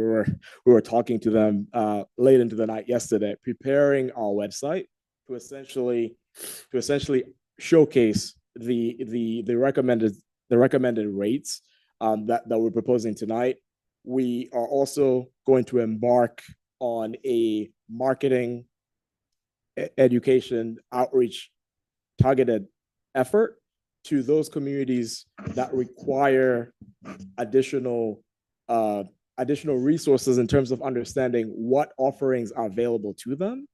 we were talking to them late into the night yesterday, preparing our website to essentially showcase the recommended rates that we're proposing tonight. We are also going to embark on a marketing, education, outreach targeted effort to those communities that require additional resources in terms of understanding what offerings are available to them,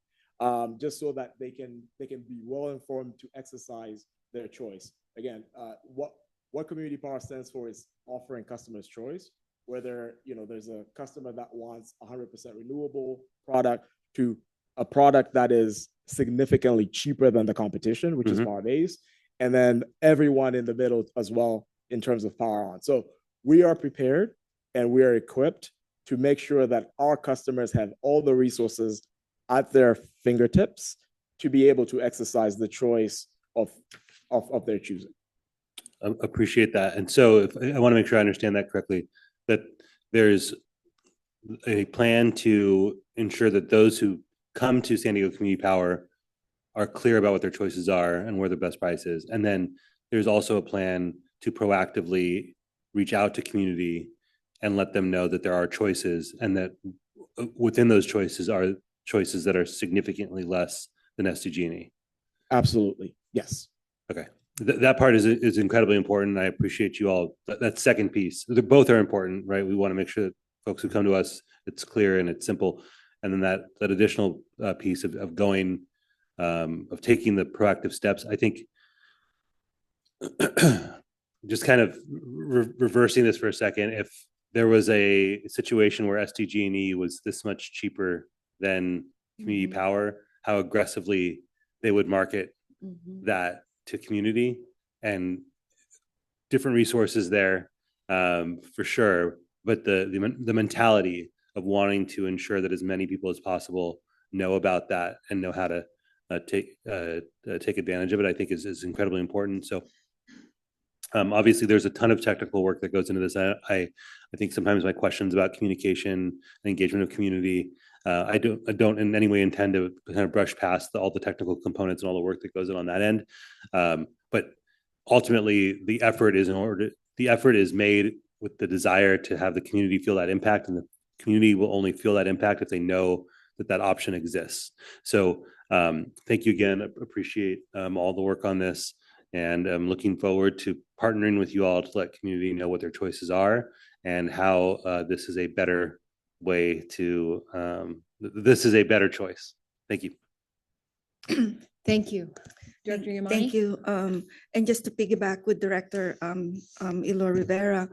just so that they can be well informed to exercise their choice. Again, what Community Power stands for is offering customers choice. Whether there's a customer that wants 100% renewable product to a product that is significantly cheaper than the competition, which is power-based, and then everyone in the middle as well in terms of power on. So we are prepared and we are equipped to make sure that our customers have all the resources at their fingertips to be able to exercise the choice of their choosing. I appreciate that. And so I want to make sure I understand that correctly, that there's a plan to ensure that those who come to San Diego Community Power are clear about what their choices are and where the best price is. And then there's also a plan to proactively reach out to community and let them know that there are choices, and that within those choices are choices that are significantly less than SDG&E. Absolutely. Yes. Okay. That part is incredibly important. I appreciate you all. That second piece, both are important, right? We want to make sure that folks who come to us, it's clear and it's simple. And then that additional piece of taking the proactive steps, I think, just kind of reversing this for a second, if there was a situation where SDG&E was this much cheaper than Community Power, how aggressively they would market that to community, and different resources there, for sure. But the mentality of wanting to ensure that as many people as possible know about that and know how to take advantage of it, I think is incredibly important. So obviously there's a ton of technical work that goes into this. I think sometimes my questions about communication and engagement of community, I don't in any way intend to kind of brush past all the technical components and all the work that goes on that end. But ultimately the effort is made with the desire to have the community feel that impact, and the community will only feel that impact if they know that option exists. So thank you again. I appreciate all the work on this, and I'm looking forward to partnering with you all to let community know what their choices are and how this is a better way to, this is a better choice. Thank you. Thank you. Director Yamani? Thank you. And just to piggyback with Director Elo Rivera,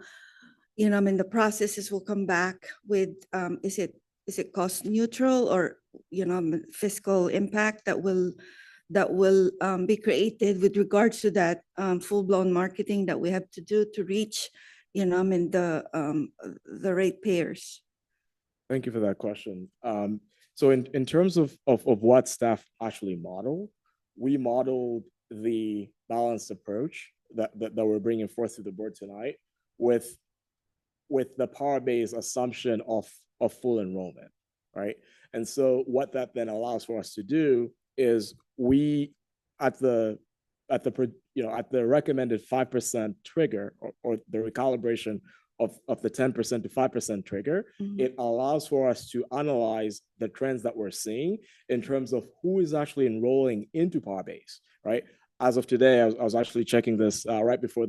the processes will come back with, is it cost neutral, or, fiscal impact that will be created with regards to that full-blown marketing that we have to do to reach, the ratepayers? Thank you for that question. So in terms of what staff actually model, we modeled the balanced approach that we're bringing forth to the board tonight with the power-based assumption of full enrollment, right? And so what that then allows for us to do is we, at the recommended 5% trigger, or the recalibration of the 10% to 5% trigger, it allows for us to analyze the trends that we're seeing in terms of who is actually enrolling into power base, right? as of today, I was actually checking this right before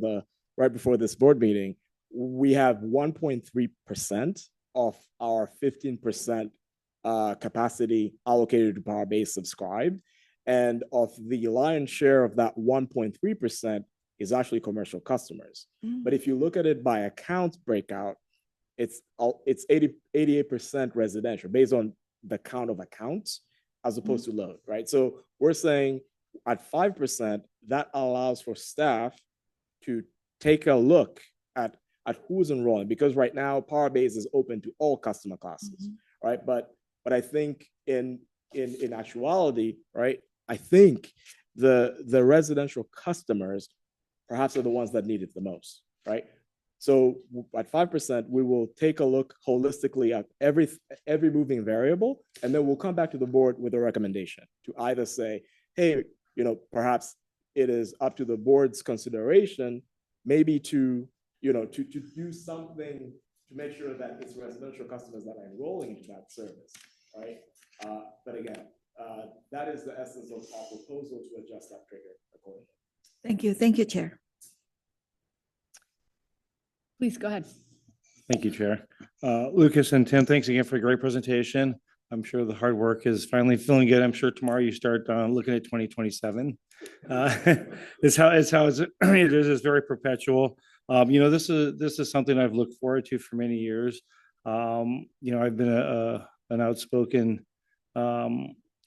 this board meeting. We have 1.3% of our 15% capacity allocated to Power Base subscribed. And of the lion's share of that 1.3% is actually commercial customers. But if you look at it by account breakout, it's 88% residential based on the count of accounts as opposed to load, right? So we're saying at 5%, that allows for staff to take a look at who's enrolling, because right now Power Base is open to all customer classes, right? But I think in actuality, right, I think the residential customers perhaps are the ones that need it the most, right? So at 5%, we will take a look holistically at every moving variable, and then we'll come back to the board with a recommendation to either say, hey, perhaps it is up to the board's consideration, maybe to do something to make sure that it's residential customers that are enrolling into that service, right? But again, that is the essence of our proposal to adjust that trigger accordingly. Thank you. Thank you, Chair. Please go ahead. Thank you, Chair. Lucas and Tim, thanks again for a great presentation. I'm sure the hard work is finally feeling good. I'm sure tomorrow you start looking at 2027. It's how it is. It's very perpetual. This is something I've looked forward to for many years. I've been an outspoken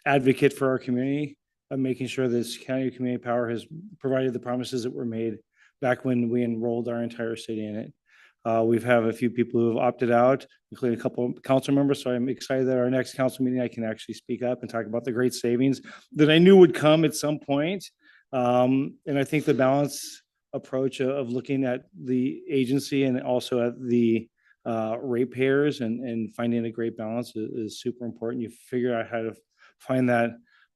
advocate for our community, of making sure this county community power has provided the promises that were made back when we enrolled our entire city in it. We've have a few people who have opted out, including a couple of council members. So I'm excited that our next council meeting, I can actually speak up and talk about the great savings that I knew would come at some point. And I think the balance approach of looking at the agency and also at the ratepayers and finding a great balance is super important. You figure out how to find that.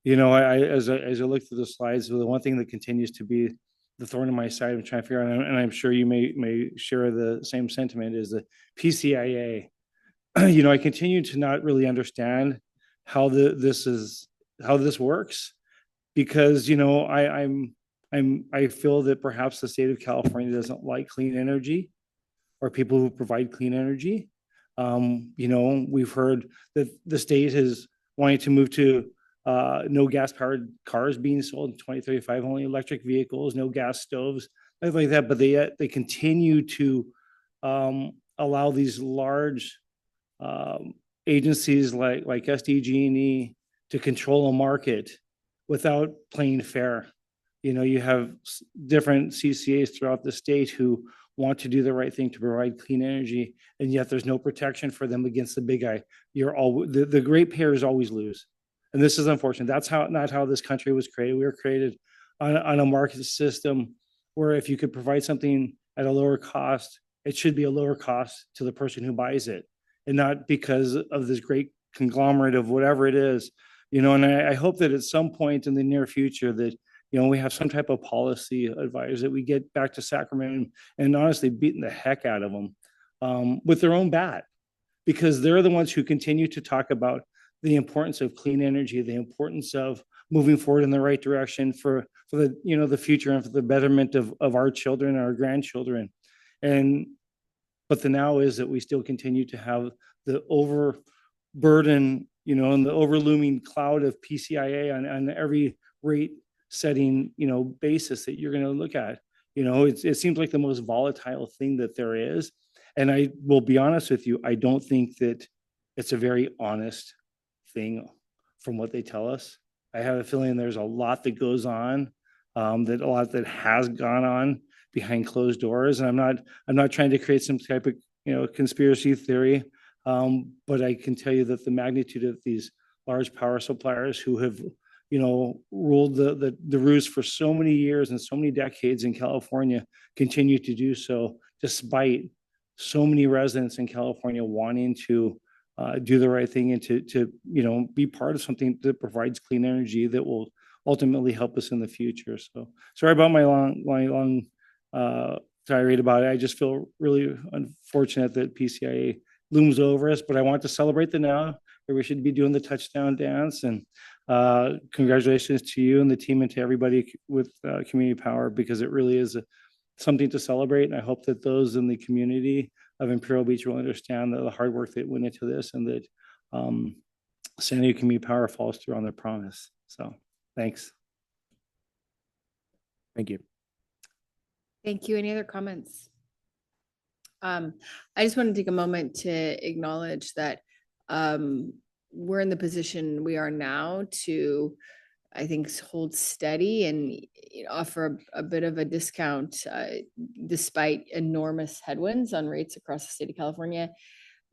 As I look through the slides, the one thing that continues to be the thorn in my side, I'm trying to figure out, and I'm sure you may share the same sentiment, is the PCIA. I continue to not really understand how this works, because I feel that perhaps the state of California doesn't like clean energy or people who provide clean energy. We've heard that the state is wanting to move to no gas-powered cars being sold in 2035, only electric vehicles, no gas stoves, things like that. But they continue to allow these large agencies like SDG&E to control a market without playing fair. You have different CCAs throughout the state who want to do the right thing to provide clean energy, and yet there's no protection for them against the big guy. The great payers always lose. And this is unfortunate. That's not how this country was created. We were created on a market system where if you could provide something at a lower cost, it should be a lower cost to the person who buys it, and not because of this great conglomerate of whatever it is. And I hope that at some point in the near future that we have some type of policy advisors, that we get back to Sacramento and honestly beating the heck out of them with their own bat, because they're the ones who continue to talk about the importance of clean energy, the importance of moving forward in the right direction for the future and for the betterment of our children and our grandchildren. But the now is that we still continue to have the overburden, and the overlooming cloud of PCIA on every rate setting, basis that you're going to look at. It seems like the most volatile thing that there is. And I will be honest with you, I don't think that it's a very honest thing from what they tell us. I have a feeling there's a lot that goes on, that a lot that has gone on behind closed doors. And I'm not trying to create some type of conspiracy theory, but I can tell you that the magnitude of these large power suppliers who have ruled the roost for so many years and so many decades in California continue to do so, despite so many residents in California wanting to do the right thing and to be part of something that provides clean energy that will ultimately help us in the future. So sorry about my long tirade about it. I just feel really unfortunate that PCIA looms over us, but I want to celebrate the now. We should be doing the touchdown dance, and Congratulations to you and the team and to everybody with Community Power, because it really is something to celebrate. And I hope that those in the community of Imperial Beach will understand that the hard work that went into this, and that San Diego Community Power follows through on their promise. So thanks. Thank you. Thank you. Any other comments? I just want to take a moment to acknowledge that we're in the position we are now to, I think, hold steady and offer a bit of a discount despite enormous headwinds on rates across the state of California,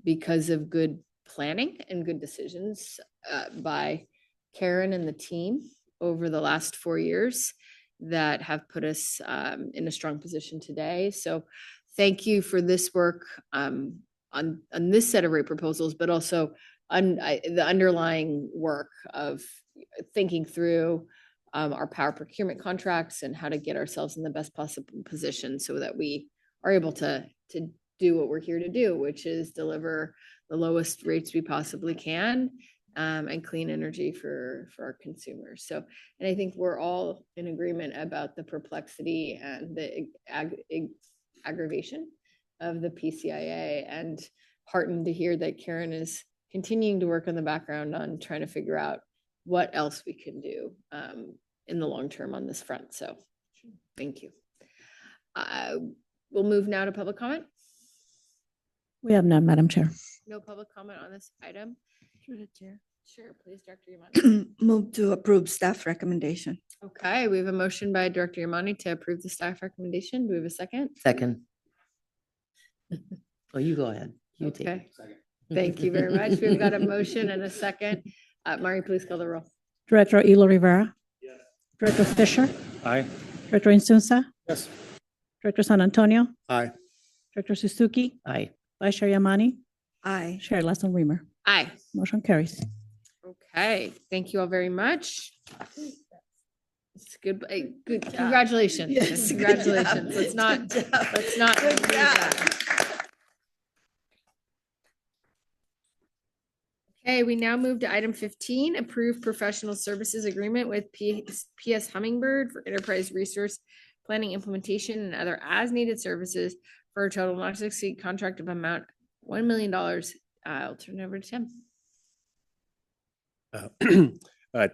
because of good planning and good decisions by Karen and the team over the last 4 years that have put us in a strong position today. So thank you for this work on this set of rate proposals, but also the underlying work of thinking through our power procurement contracts and how to get ourselves in the best possible position so that we are able to do what we're here to do, which is deliver the lowest rates we possibly can and clean energy for our consumers. So, and I think we're all in agreement about the perplexity and the aggravation of the PCIA, and heartened to hear that Karen is continuing to work in the background on trying to figure out what else we can do in the long term on this front. So thank you. We'll move now to public comment. We have none, Madam Chair. No public comment on this item. Through the chair. Sure, please, Director Yamani. Move to approve staff recommendation. Okay, we have a motion by Director Yamani to approve the staff recommendation. Do we have a second? Second. Oh, you go ahead. You take Okay. it. Thank you very much. We've got a motion and a second. Mari, please call the roll. Director Elo Rivera. Yes. Director Fisher. Aye. Director Insunza. Yes. Director San Antonio. Aye. Director Suzuki. Aye. Vice Chair Yamani. Aye. Chair Lassen Reamer. Aye. Motion carries. Okay, thank you all very much. It's good. Good. Congratulations. Yes, good Congratulations. job. Let's not. Good job. Let's not. Good lose that. Okay, we now move to item 15, approve professional services agreement with PS Hummingbird for enterprise resource planning, implementation, and other as-needed services for a total not to exceed contract of amount $1 million. I'll turn it over to Tim.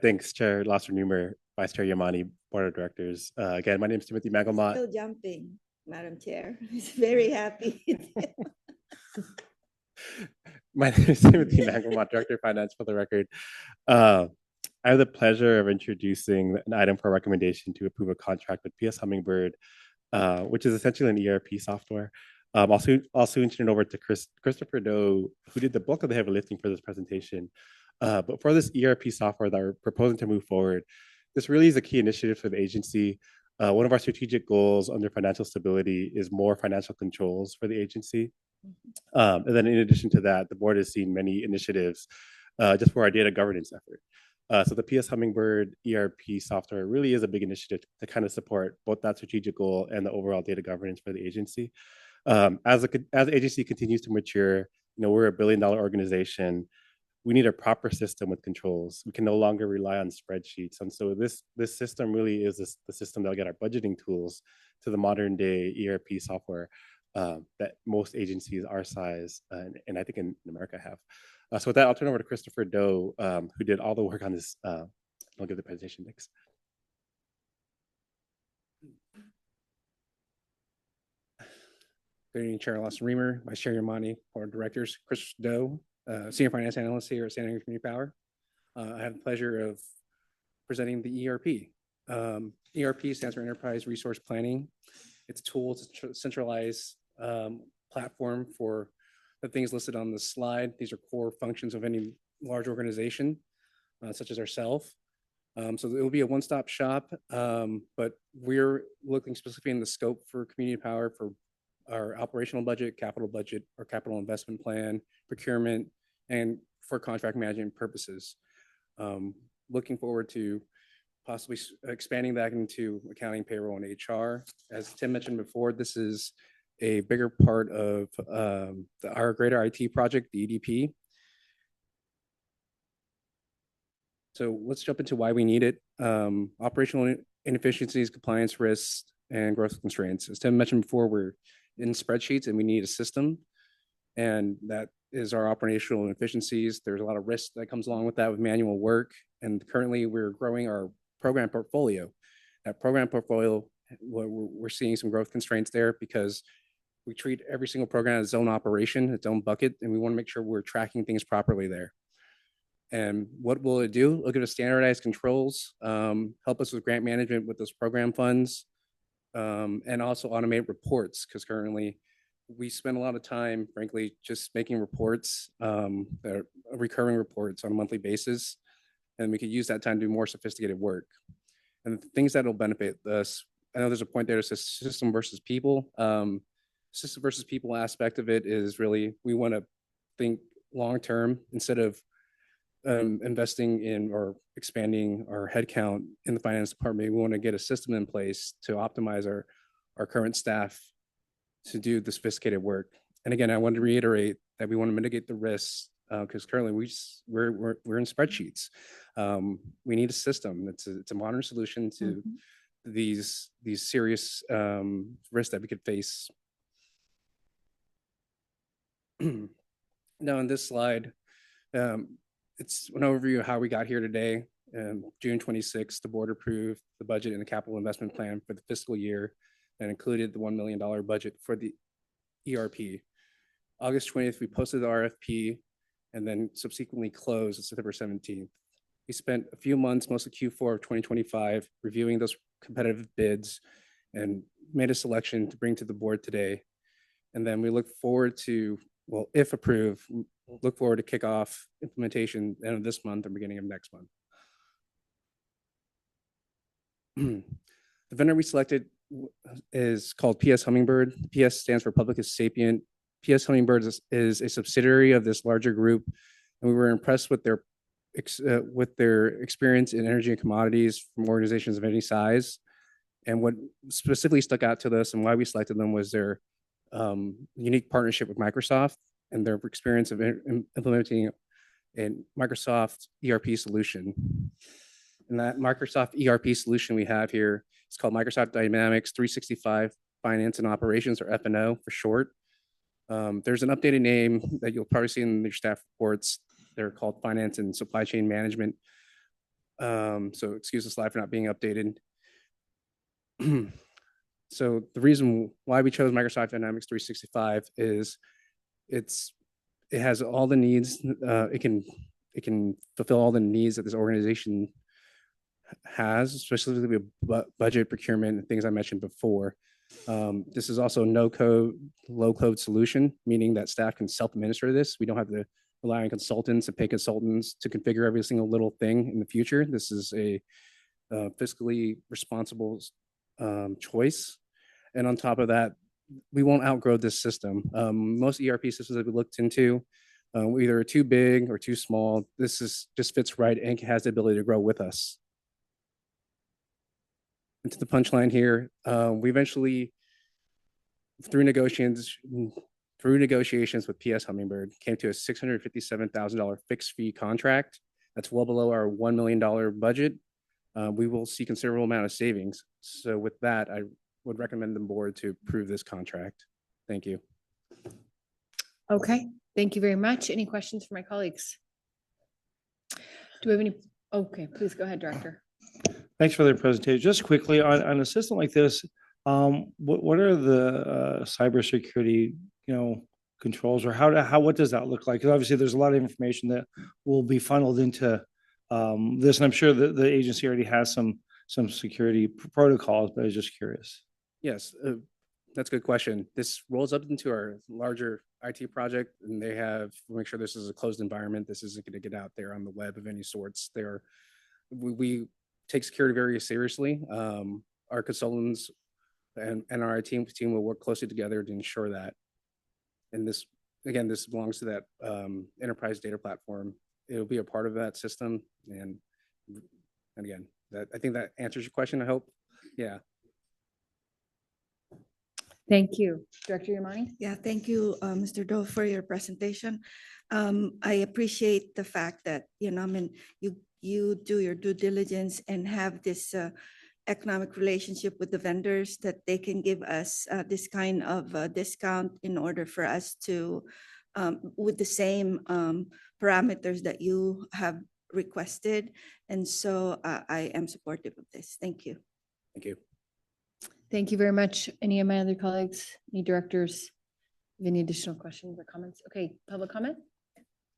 Thanks, Chair Lasser-Numer, Vice Chair Yamani, Board of Directors. Again, my name is Timothy Mangelmott. Still jumping, Madam Chair. He's very happy. My name is Timothy Mangelmott, Director of Finance, for the record. I have the pleasure of introducing an item for recommendation to approve a contract with PS Hummingbird, which is essentially an ERP software. Also turn it over to Christopher Doe, who did the bulk of the heavy lifting for this presentation. But for this ERP software that we're proposing to move forward, this really is a key initiative for the agency. One of our strategic goals under financial stability is more financial controls for the agency. And then in addition to that, the board has seen many initiatives just for our data governance effort. So the PS Hummingbird ERP software really is a big initiative to kind of support both that strategic goal and the overall data governance for the agency. As the agency continues to mature, we're a $1 billion organization. We need a proper system with controls. We can no longer rely on spreadsheets. And so this system really is the system that'll get our budgeting tools to the modern day ERP software that most agencies our size and I think in America have. So with that, I'll turn over to Christopher Doe, who did all the work on this. I'll give the presentation next. Good evening, Chair Lasser-Reamer, Vice Chair Yamani, Board of Directors, Chris Doe, Senior Finance Analyst here at San Diego Community Power. I have the pleasure of presenting the ERP. ERP stands for Enterprise Resource Planning. It's a tool to centralize platform for the things listed on the slide. These are core functions of any large organization, such as ourselves. So it will be a one-stop shop, but we're looking specifically in the scope for Community Power for our operational budget, or capital investment plan, procurement, and for contract management purposes. Looking forward to possibly expanding that into accounting, payroll, and HR. As Tim mentioned before, this is a bigger part of our greater IT project, the EDP. So let's jump into why we need it. Operational inefficiencies, compliance risks, and growth constraints. As Tim mentioned before, we're in spreadsheets and we need a system. And that is our operational inefficiencies. There's a lot of risk that comes along with that with manual work. And currently we're growing our program portfolio. That program portfolio, we're seeing some growth constraints there because we treat every single program as its own operation, its own bucket, and we want to make sure we're tracking things properly there. And what will it do? Look at the standardized controls, help us with grant management with those program funds, and also automate reports, because currently we spend a lot of time, frankly, just making reports, that are recurring reports on a monthly basis, and we could use that time to do more sophisticated work. And the things that will benefit us, I know there's a point there that says system versus people. System versus people aspect of it is really, we want to think long-term instead of investing in or expanding our headcount in the finance department. We want to get a system in place to optimize our current staff to do the sophisticated work. And again, I want to reiterate that we want to mitigate the risks because currently we're in spreadsheets. We need a system. It's a modern solution to these serious risks that we could face. Now, on this slide, it's an overview of how we got here today. June 26th, the board approved the budget and the capital investment plan for the fiscal year that included the $1 million budget for the ERP. August 20th, we posted the RFP and then subsequently closed on September 17th. We spent a few months, most of Q4 of 2025, reviewing those competitive bids and made a selection to bring to the board today. And then we look forward to, well, if approved, look forward to kick off implementation end of this month or beginning of next month. The vendor we selected is called PS Hummingbird. PS stands for Public Sapient. PS Hummingbird is a subsidiary of this larger group, and we were impressed with their experience in energy and commodities from organizations of any size. And what specifically stuck out to us and why we selected them was their unique partnership with Microsoft and their experience of implementing a Microsoft ERP solution. And that Microsoft ERP solution we have here is called Microsoft Dynamics 365 Finance and Operations, or F&O for short. There's an updated name that you'll probably see in your staff reports. They're called Finance and Supply Chain Management. So excuse the slide for not being updated. So the reason why we chose Microsoft Dynamics 365 is it has all the needs. It can fulfill all the needs that this organization has, especially with budget, procurement, and things I mentioned before. This is also a no-code, low-code solution, meaning that staff can self-administer this. We don't have to rely on consultants and pay consultants to configure every single little thing in the future. This is a fiscally responsible choice. And on top of that, we won't outgrow this system. Most ERP systems that we looked into either are too big or too small. This just fits right and has the ability to grow with us. And to the punchline here, we eventually, through negotiations with PS Hummingbird, came to a $657,000 fixed fee contract. That's well below our $1 million budget. We will see considerable amount of savings. So with that, I would recommend the board to approve this contract. Thank you. Okay, thank you very much. Any questions for my colleagues? Do we have any? Okay, please go ahead, Director. Thanks for the presentation. Just quickly, on a system like this, what are the cybersecurity, controls, or what does that look like? Because obviously there's a lot of information that will be funneled into this, and I'm sure that the agency already has some security protocols, but I was just curious. Yes, that's a good question. This rolls up into our larger IT project, and we'll make sure this is a closed environment. This isn't going to get out there on the web of any sorts. We take security very seriously. Our consultants and our IT team will work closely together to ensure that. And this belongs to that enterprise data platform. It'll be a part of that system. And again, I think that answers your question, I hope. Yeah. Thank you. Director Yamani? Yeah, thank you, Mr. Doe, for your presentation. I appreciate the fact that, you you do your due diligence and have this economic relationship with the vendors, that they can give us this kind of discount in order for us to, with the same parameters that you have requested. And so I am supportive of this. Thank you. Thank you. Thank you very much. Any of my other colleagues, any directors, have any additional questions or comments? Okay, public comment?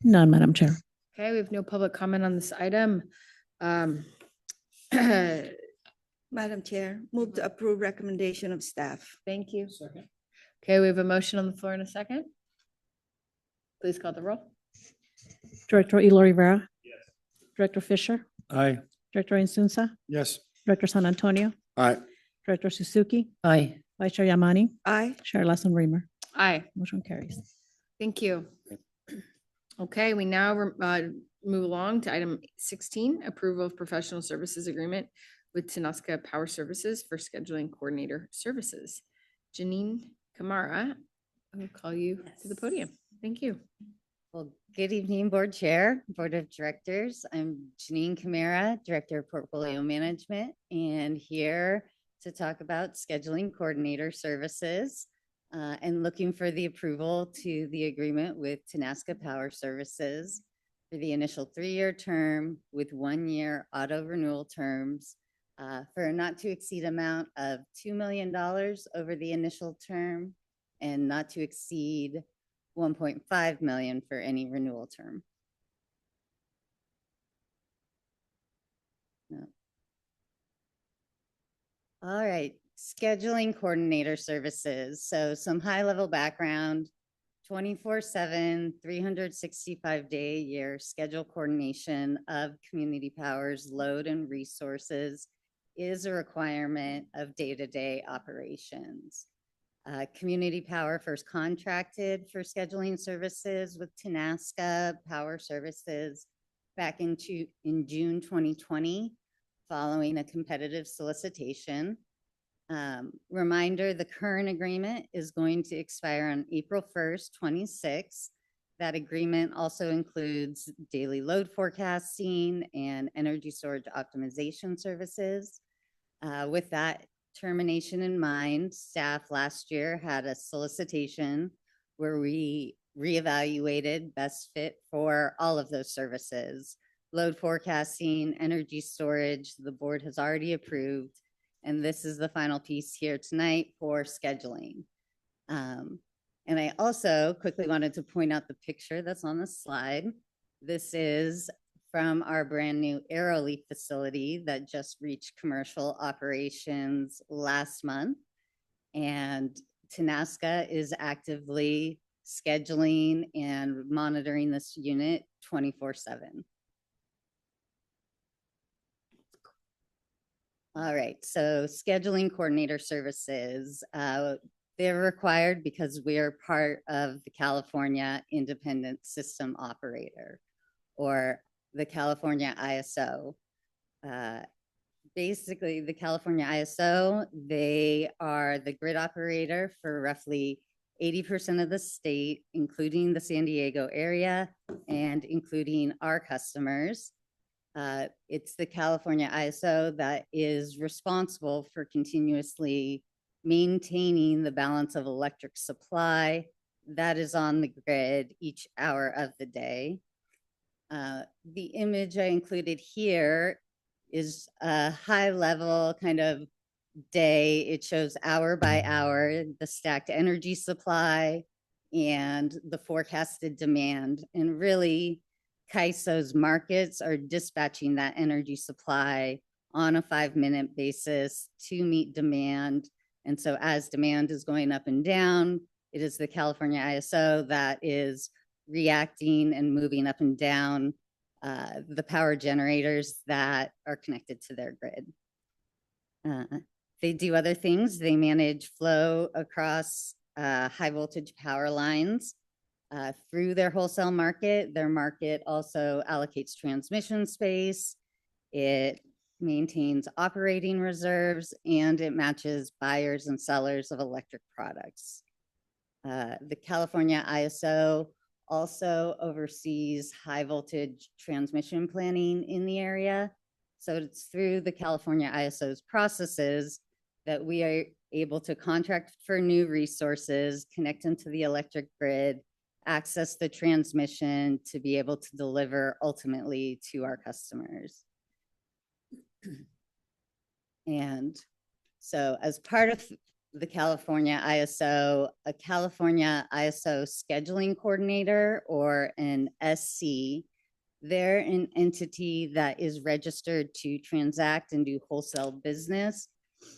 None, Madam Chair. Okay, we have no public comment on this item. Madam Chair, move to approve recommendation of staff. Thank you. Okay, we have a motion on the floor in a second. Please call the roll. Director Eloy Rivera. Yes. Director Fisher. Aye. Director Insunza. Yes. Director San Antonio. Aye. Director Suzuki. Aye. Vice Chair Yamani. Aye. Chair Lassen Reimer. Aye. Motion carries. Thank you. Okay, we now move along to item 16, approval of professional services agreement with Tenaska Power Services for scheduling coordinator services. Janine Kamara, I will call you to the podium. Thank you. Well, good evening, Board Chair, Board of Directors. I'm Janine Kamara, Director of Portfolio Management, and here to talk about scheduling coordinator services and looking for the approval to the agreement with Tenaska Power Services for the initial 3-year term with 1-year auto renewal terms for a not to exceed amount of $2 million over the initial term and not to exceed 1.5 million for any renewal term. No. All right, scheduling coordinator services. So some high-level background, 24/7, 365-day a year schedule coordination of Community Power's load and resources is a requirement of day-to-day operations. Community Power first contracted for scheduling services with Tenaska Power Services back in June 2020, following a competitive solicitation. Reminder, the current agreement is going to expire on April 1st, 26. That agreement also includes daily load forecasting and energy storage optimization services. With that termination in mind, staff last year had a solicitation where we reevaluated best fit for all of those services. Load forecasting, energy storage, the board has already approved, and this is the final piece here tonight for scheduling. And I also quickly wanted to point out the picture that's on the slide. This is from our brand new Aeroleaf facility that just reached commercial operations last month. And Tenaska is actively scheduling and monitoring this unit 24/7. All right, so scheduling coordinator services, they're required because we are part of the California Independent System Operator, or the California ISO. Basically, the California ISO, they are the grid operator for roughly 80% of the state, including the San Diego area and including our customers. It's the California ISO that is responsible for continuously maintaining the balance of electric supply that is on the grid each hour of the day. The image I included here is a high level kind of day. It shows hour by hour, the stacked energy supply and the forecasted demand. And really, CAISO's markets are dispatching that energy supply on a 5-minute basis to meet demand. And so as demand is going up and down, it is the California ISO that is reacting and moving up and down the power generators that are connected to their grid. They do other things. They manage flow across high voltage power lines through their wholesale market. Their market also allocates transmission space. It maintains operating reserves, and it matches buyers and sellers of electric products. The California ISO also oversees high voltage transmission planning in the area. So it's through the California ISO's processes that we are able to contract for new resources, connect them to the electric grid, access the transmission to be able to deliver ultimately to our customers. And so as part of the California ISO, a California ISO scheduling coordinator, or an SC, they're an entity that is registered to transact and do wholesale business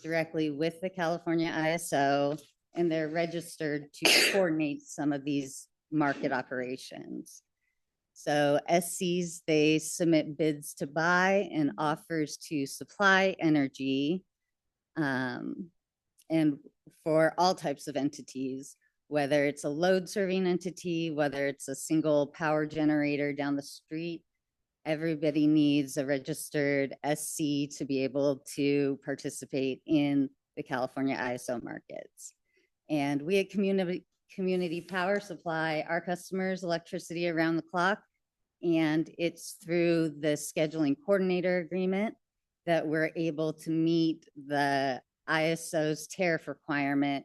directly with the California ISO, and they're registered to coordinate some of these market operations. So SCs, they submit bids to buy and offers to supply energy, and for all types of entities, whether it's a load serving entity, whether it's a single power generator down the street, everybody needs a registered SC to be able to participate in the California ISO markets. And we at Community Power supply our customers electricity around the clock. And it's through the scheduling coordinator agreement that we're able to meet the ISO's tariff requirement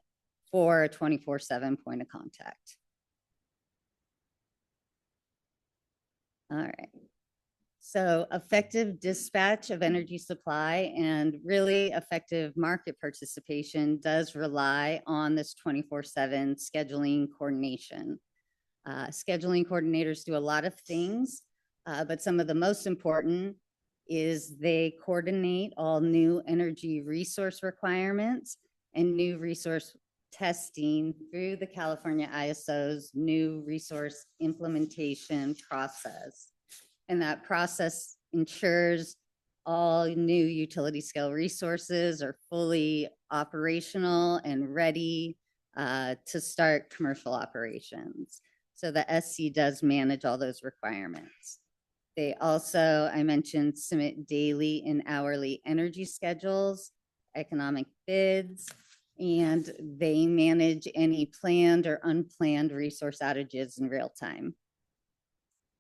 for a 24/7 point of contact. All right. So effective dispatch of energy supply and really effective market participation does rely on this 24/7 scheduling coordination. Scheduling coordinators do a lot of things, but some of the most important is they coordinate all new energy resource requirements and new resource testing through the California ISO's new resource implementation process. And that process ensures all new utility scale resources are fully operational and ready to start commercial operations. So the SC does manage all those requirements. They also, I mentioned, submit daily and hourly energy schedules, economic bids, and they manage any planned or unplanned resource outages in real time.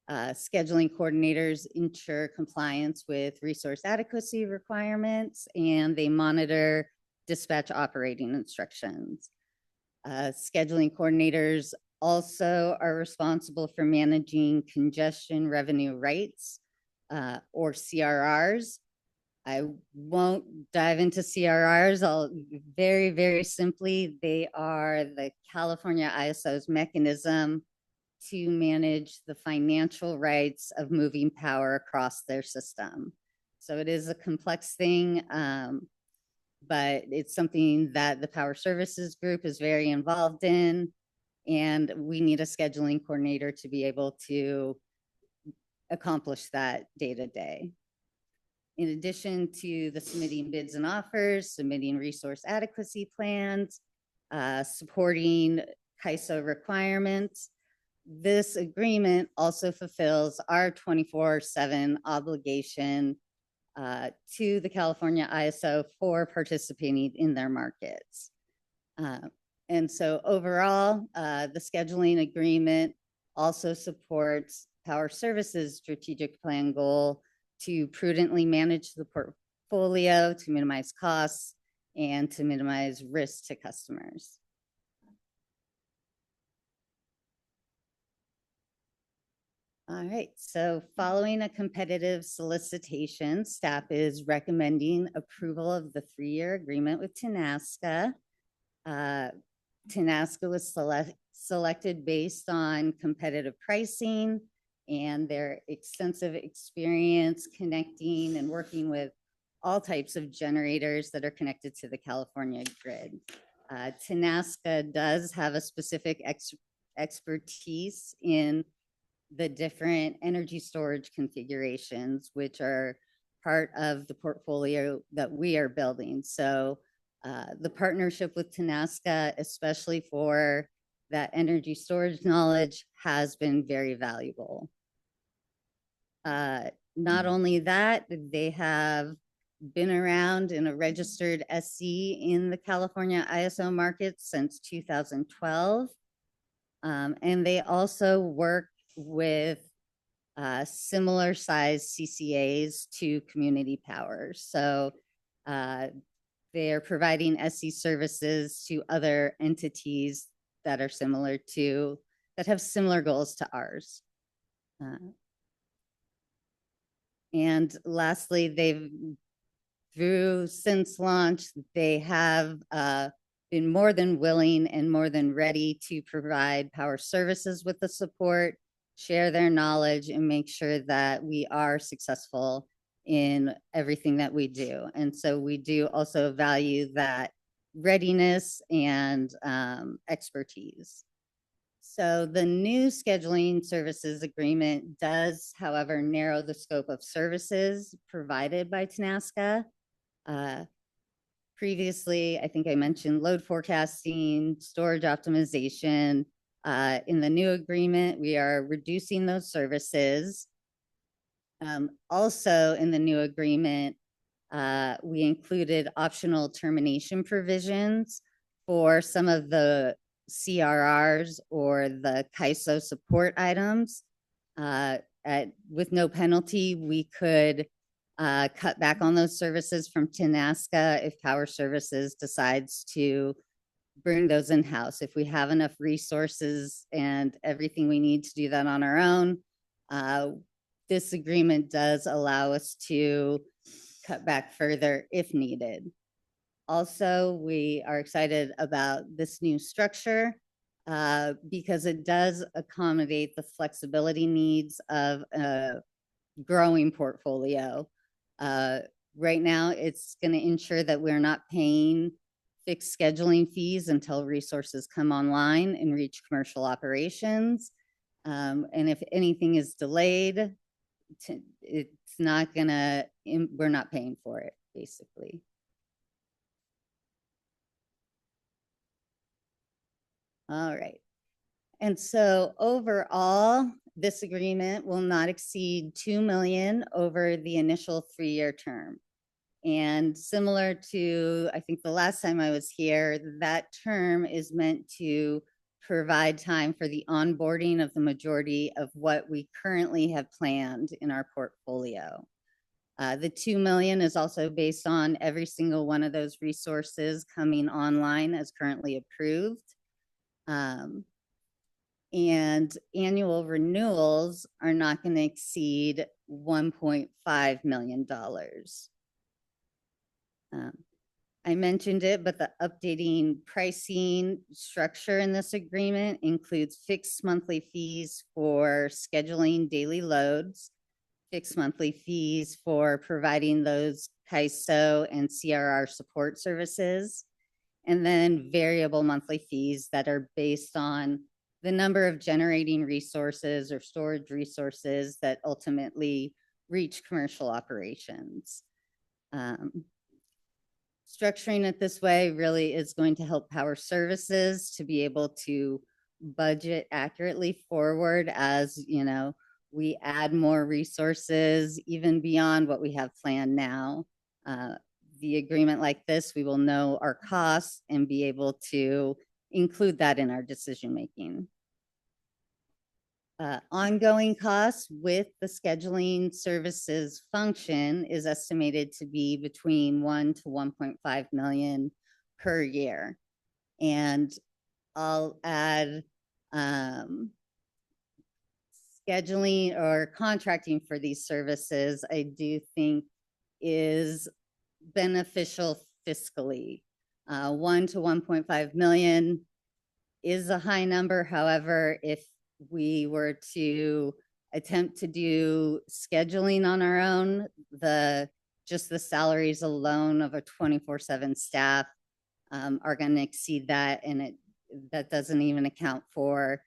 Scheduling coordinators ensure compliance with resource adequacy requirements, and they monitor dispatch operating instructions. Scheduling coordinators also are responsible for managing congestion revenue rates, or CRRs. I won't dive into CRRs. I'll very, very simply, they are the California ISO's mechanism to manage the financial rights of moving power across their system. So it is a complex thing, but it's something that the Power Services Group is very involved in, and we need a scheduling coordinator to be able to accomplish that day to day. In addition to the submitting bids and offers, submitting resource adequacy plans, supporting CAISO requirements, this agreement also fulfills our 24/7 obligation to the California ISO for participating in their markets. And so overall, the scheduling agreement also supports Power Services' strategic plan goal to prudently manage the portfolio, to minimize costs, and to minimize risk to customers. All right, so following a competitive solicitation, staff is recommending approval of the 3-year agreement with Tenaska. Tenaska was selected based on competitive pricing and their extensive experience connecting and working with all types of generators that are connected to the California grid. Tenaska does have a specific expertise in the different energy storage configurations, which are part of the portfolio that we are building. So the partnership with Tenaska, especially for that energy storage knowledge, has been very valuable. Not only that, they have been around in a registered SC in the California ISO market since 2012. And they also work with similar size CCAs to Community Power. So they're providing SC services to other entities that are similar to, that have similar goals to ours. And lastly, since launch, they have been more than willing and more than ready to provide power services with the support, share their knowledge, and make sure that we are successful in everything that we do. And so we do also value that readiness and expertise. So the new scheduling services agreement does, however, narrow the scope of services provided by TNASCA. Previously, I think I mentioned load forecasting, storage optimization. In the new agreement, we are reducing those services. Also in the new agreement, we included optional termination provisions for some of the CRRs or the CAISO support items. With no penalty, we could cut back on those services from TNASCA if Power Services decides to bring those in-house. If we have enough resources and everything we need to do that on our own, this agreement does allow us to cut back further if needed. Also, we are excited about this new structure because it does accommodate the flexibility needs of a growing portfolio. Right now, it's going to ensure that we're not paying fixed scheduling fees until resources come online and reach commercial operations. And if anything is delayed, it's not gonna, we're not paying for it, basically. All right. And so overall, this agreement will not exceed $2 million over the initial 3-year term. And similar to, I think the last time I was here, that term is meant to provide time for the onboarding of the majority of what we currently have planned in our portfolio. The $2 million is also based on every single one of those resources coming online as currently approved. And annual renewals are not going to exceed $1.5 million. I mentioned it, but the updating pricing structure in this agreement includes fixed monthly fees for scheduling daily loads, fixed monthly fees for providing those CAISO and CRR support services, and then variable monthly fees that are based on the number of generating resources or storage resources that ultimately reach commercial operations. Structuring it this way really is going to help Power Services to be able to budget accurately forward as, you know, we add more resources even beyond what we have planned now. The agreement like this, we will know our costs and be able to include that in our decision making. Ongoing costs with the scheduling services function is estimated to be between 1 to 1.5 million per year. And I'll add scheduling or contracting for these services, I do think is beneficial fiscally. 1 to 1.5 million is a high number. However, if we were to attempt to do scheduling on our own, just the salaries alone of a 24/7 staff are going to exceed that, and that doesn't even account for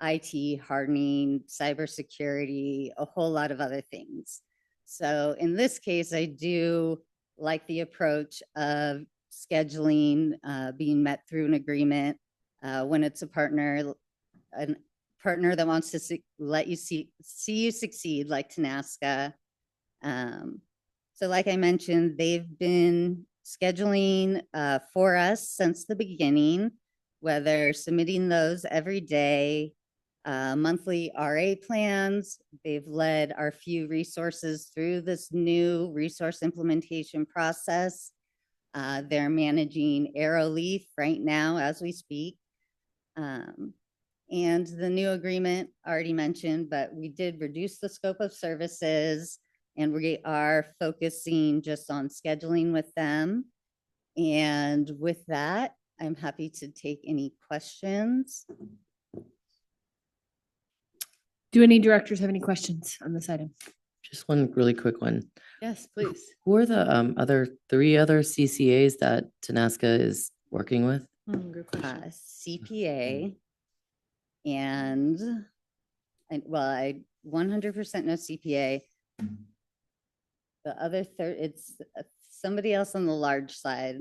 IT, hardening, cybersecurity, a whole lot of other things. So in this case, I do like the approach of scheduling being met through an agreement when it's a partner that wants to let you see you succeed, like TNASCA. So like I mentioned, they've been scheduling for us since the beginning. whether submitting those every day, monthly RA plans. They've led our few resources through this new resource implementation process. They're managing Arrowleaf right now as we speak. And the new agreement already mentioned, but we did reduce the scope of services and we are focusing just on scheduling with them. And with that, I'm happy to take any questions. Do any directors have any questions on this item? Just one really quick one. Yes, please. Who are the three other CCAs that Tenaska is working with? Good question. CPA and I 100% know CPA. The other it's somebody else on the large side.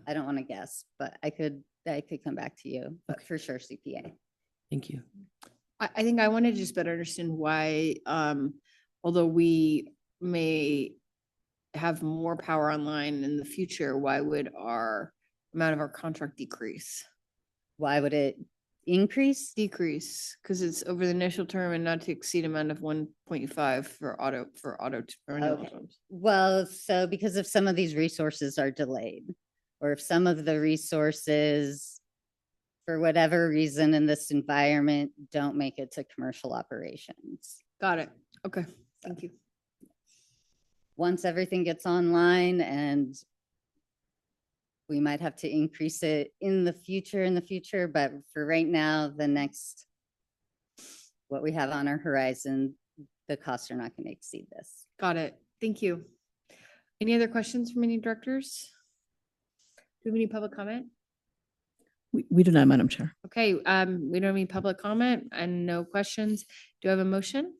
I don't want to guess, but I could come back to you, but for sure CPA. Thank you. I think I want to just better understand why, although we may have more power online in the future, why would our amount of our contract decrease? Why would it increase? Decrease, because it's over the initial term and not to exceed amount of 1.5 for auto renewal terms. Well, so because if some of these resources are delayed, or if some of the resources, for whatever reason in this environment, don't make it to commercial operations. Got it. Okay, thank you. Once everything gets online, and we might have to increase it in the future, but for right now, what we have on our horizon, the costs are not going to exceed this. Got it. Thank you. Any other questions from any directors? Do we have any public comment? We do not, Madam Chair. Okay, we don't have any public comment and no questions. Do I have a motion?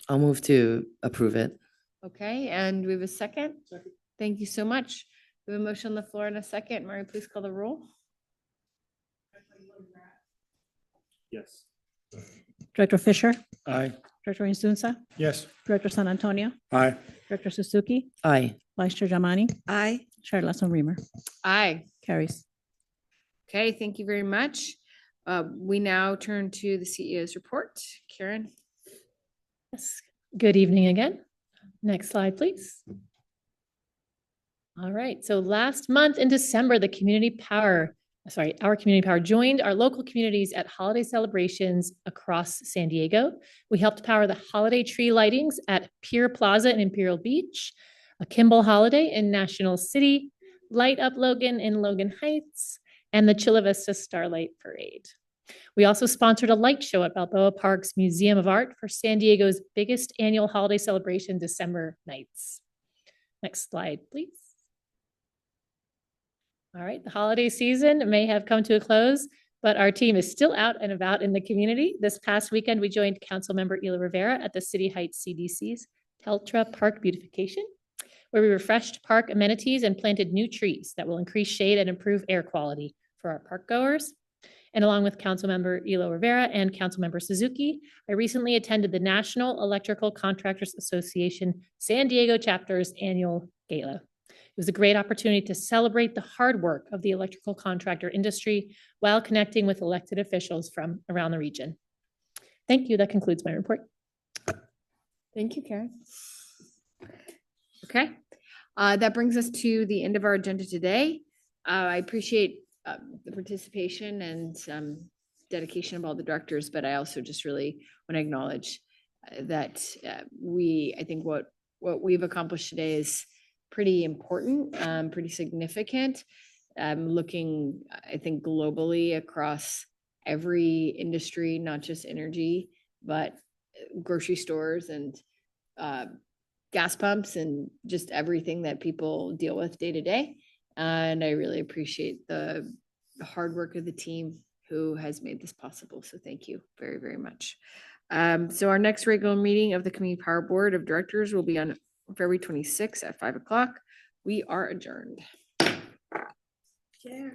I'll move to approve it. Okay, and we have a second? Second. Thank you so much. We have a motion on the floor in a second. Mari, please call the roll. Yes. Director Fisher, Aye. Director Insunza, Yes. Director San Antonio, Aye. Director Suzuki, Aye. Vice Chair Yamani, Aye. Chair Lasso Reamer. Aye. Carries. Okay, thank you very much. We now turn to the CEO's report. Karen. Yes. Good evening again. Next slide, please. All right, so last month in December, our community power joined our local communities at holiday celebrations across San Diego. We helped power the holiday tree lightings at Pier Plaza in Imperial Beach, a Kimball holiday in National City, Light Up Logan in Logan Heights, and the Chula Vista Starlight Parade. We also sponsored a light show at Balboa Park's Museum of Art for San Diego's biggest annual holiday celebration, December nights. Next slide, please. All right, the holiday season may have come to a close, but our team is still out and about in the community. This past weekend, we joined Councilmember Ela Rivera at the City Heights CDC's Teltra Park Beautification, where we refreshed park amenities and planted new trees that will increase shade and improve air quality for our park goers. And along with Councilmember Ela Rivera and Councilmember Suzuki, I recently attended the National Electrical Contractors Association San Diego chapter's annual gala. It was a great opportunity to celebrate the hard work of the electrical contractor industry while connecting with elected officials from around the region. Thank you. That concludes my report. Thank you, Karen. Okay, that brings us to the end of our agenda today. I appreciate the participation and dedication of all the directors, but I also just really want to acknowledge that I think what we've accomplished today is pretty important, pretty significant. Looking, I think, globally across every industry, not just energy, but grocery stores and gas pumps and just everything that people deal with day to day. And I really appreciate the hard work of the team who has made this possible. So thank you very, very much. So our next regular meeting of the Community Power Board of Directors will be on February 26th at 5 o'clock. We are adjourned. Yeah.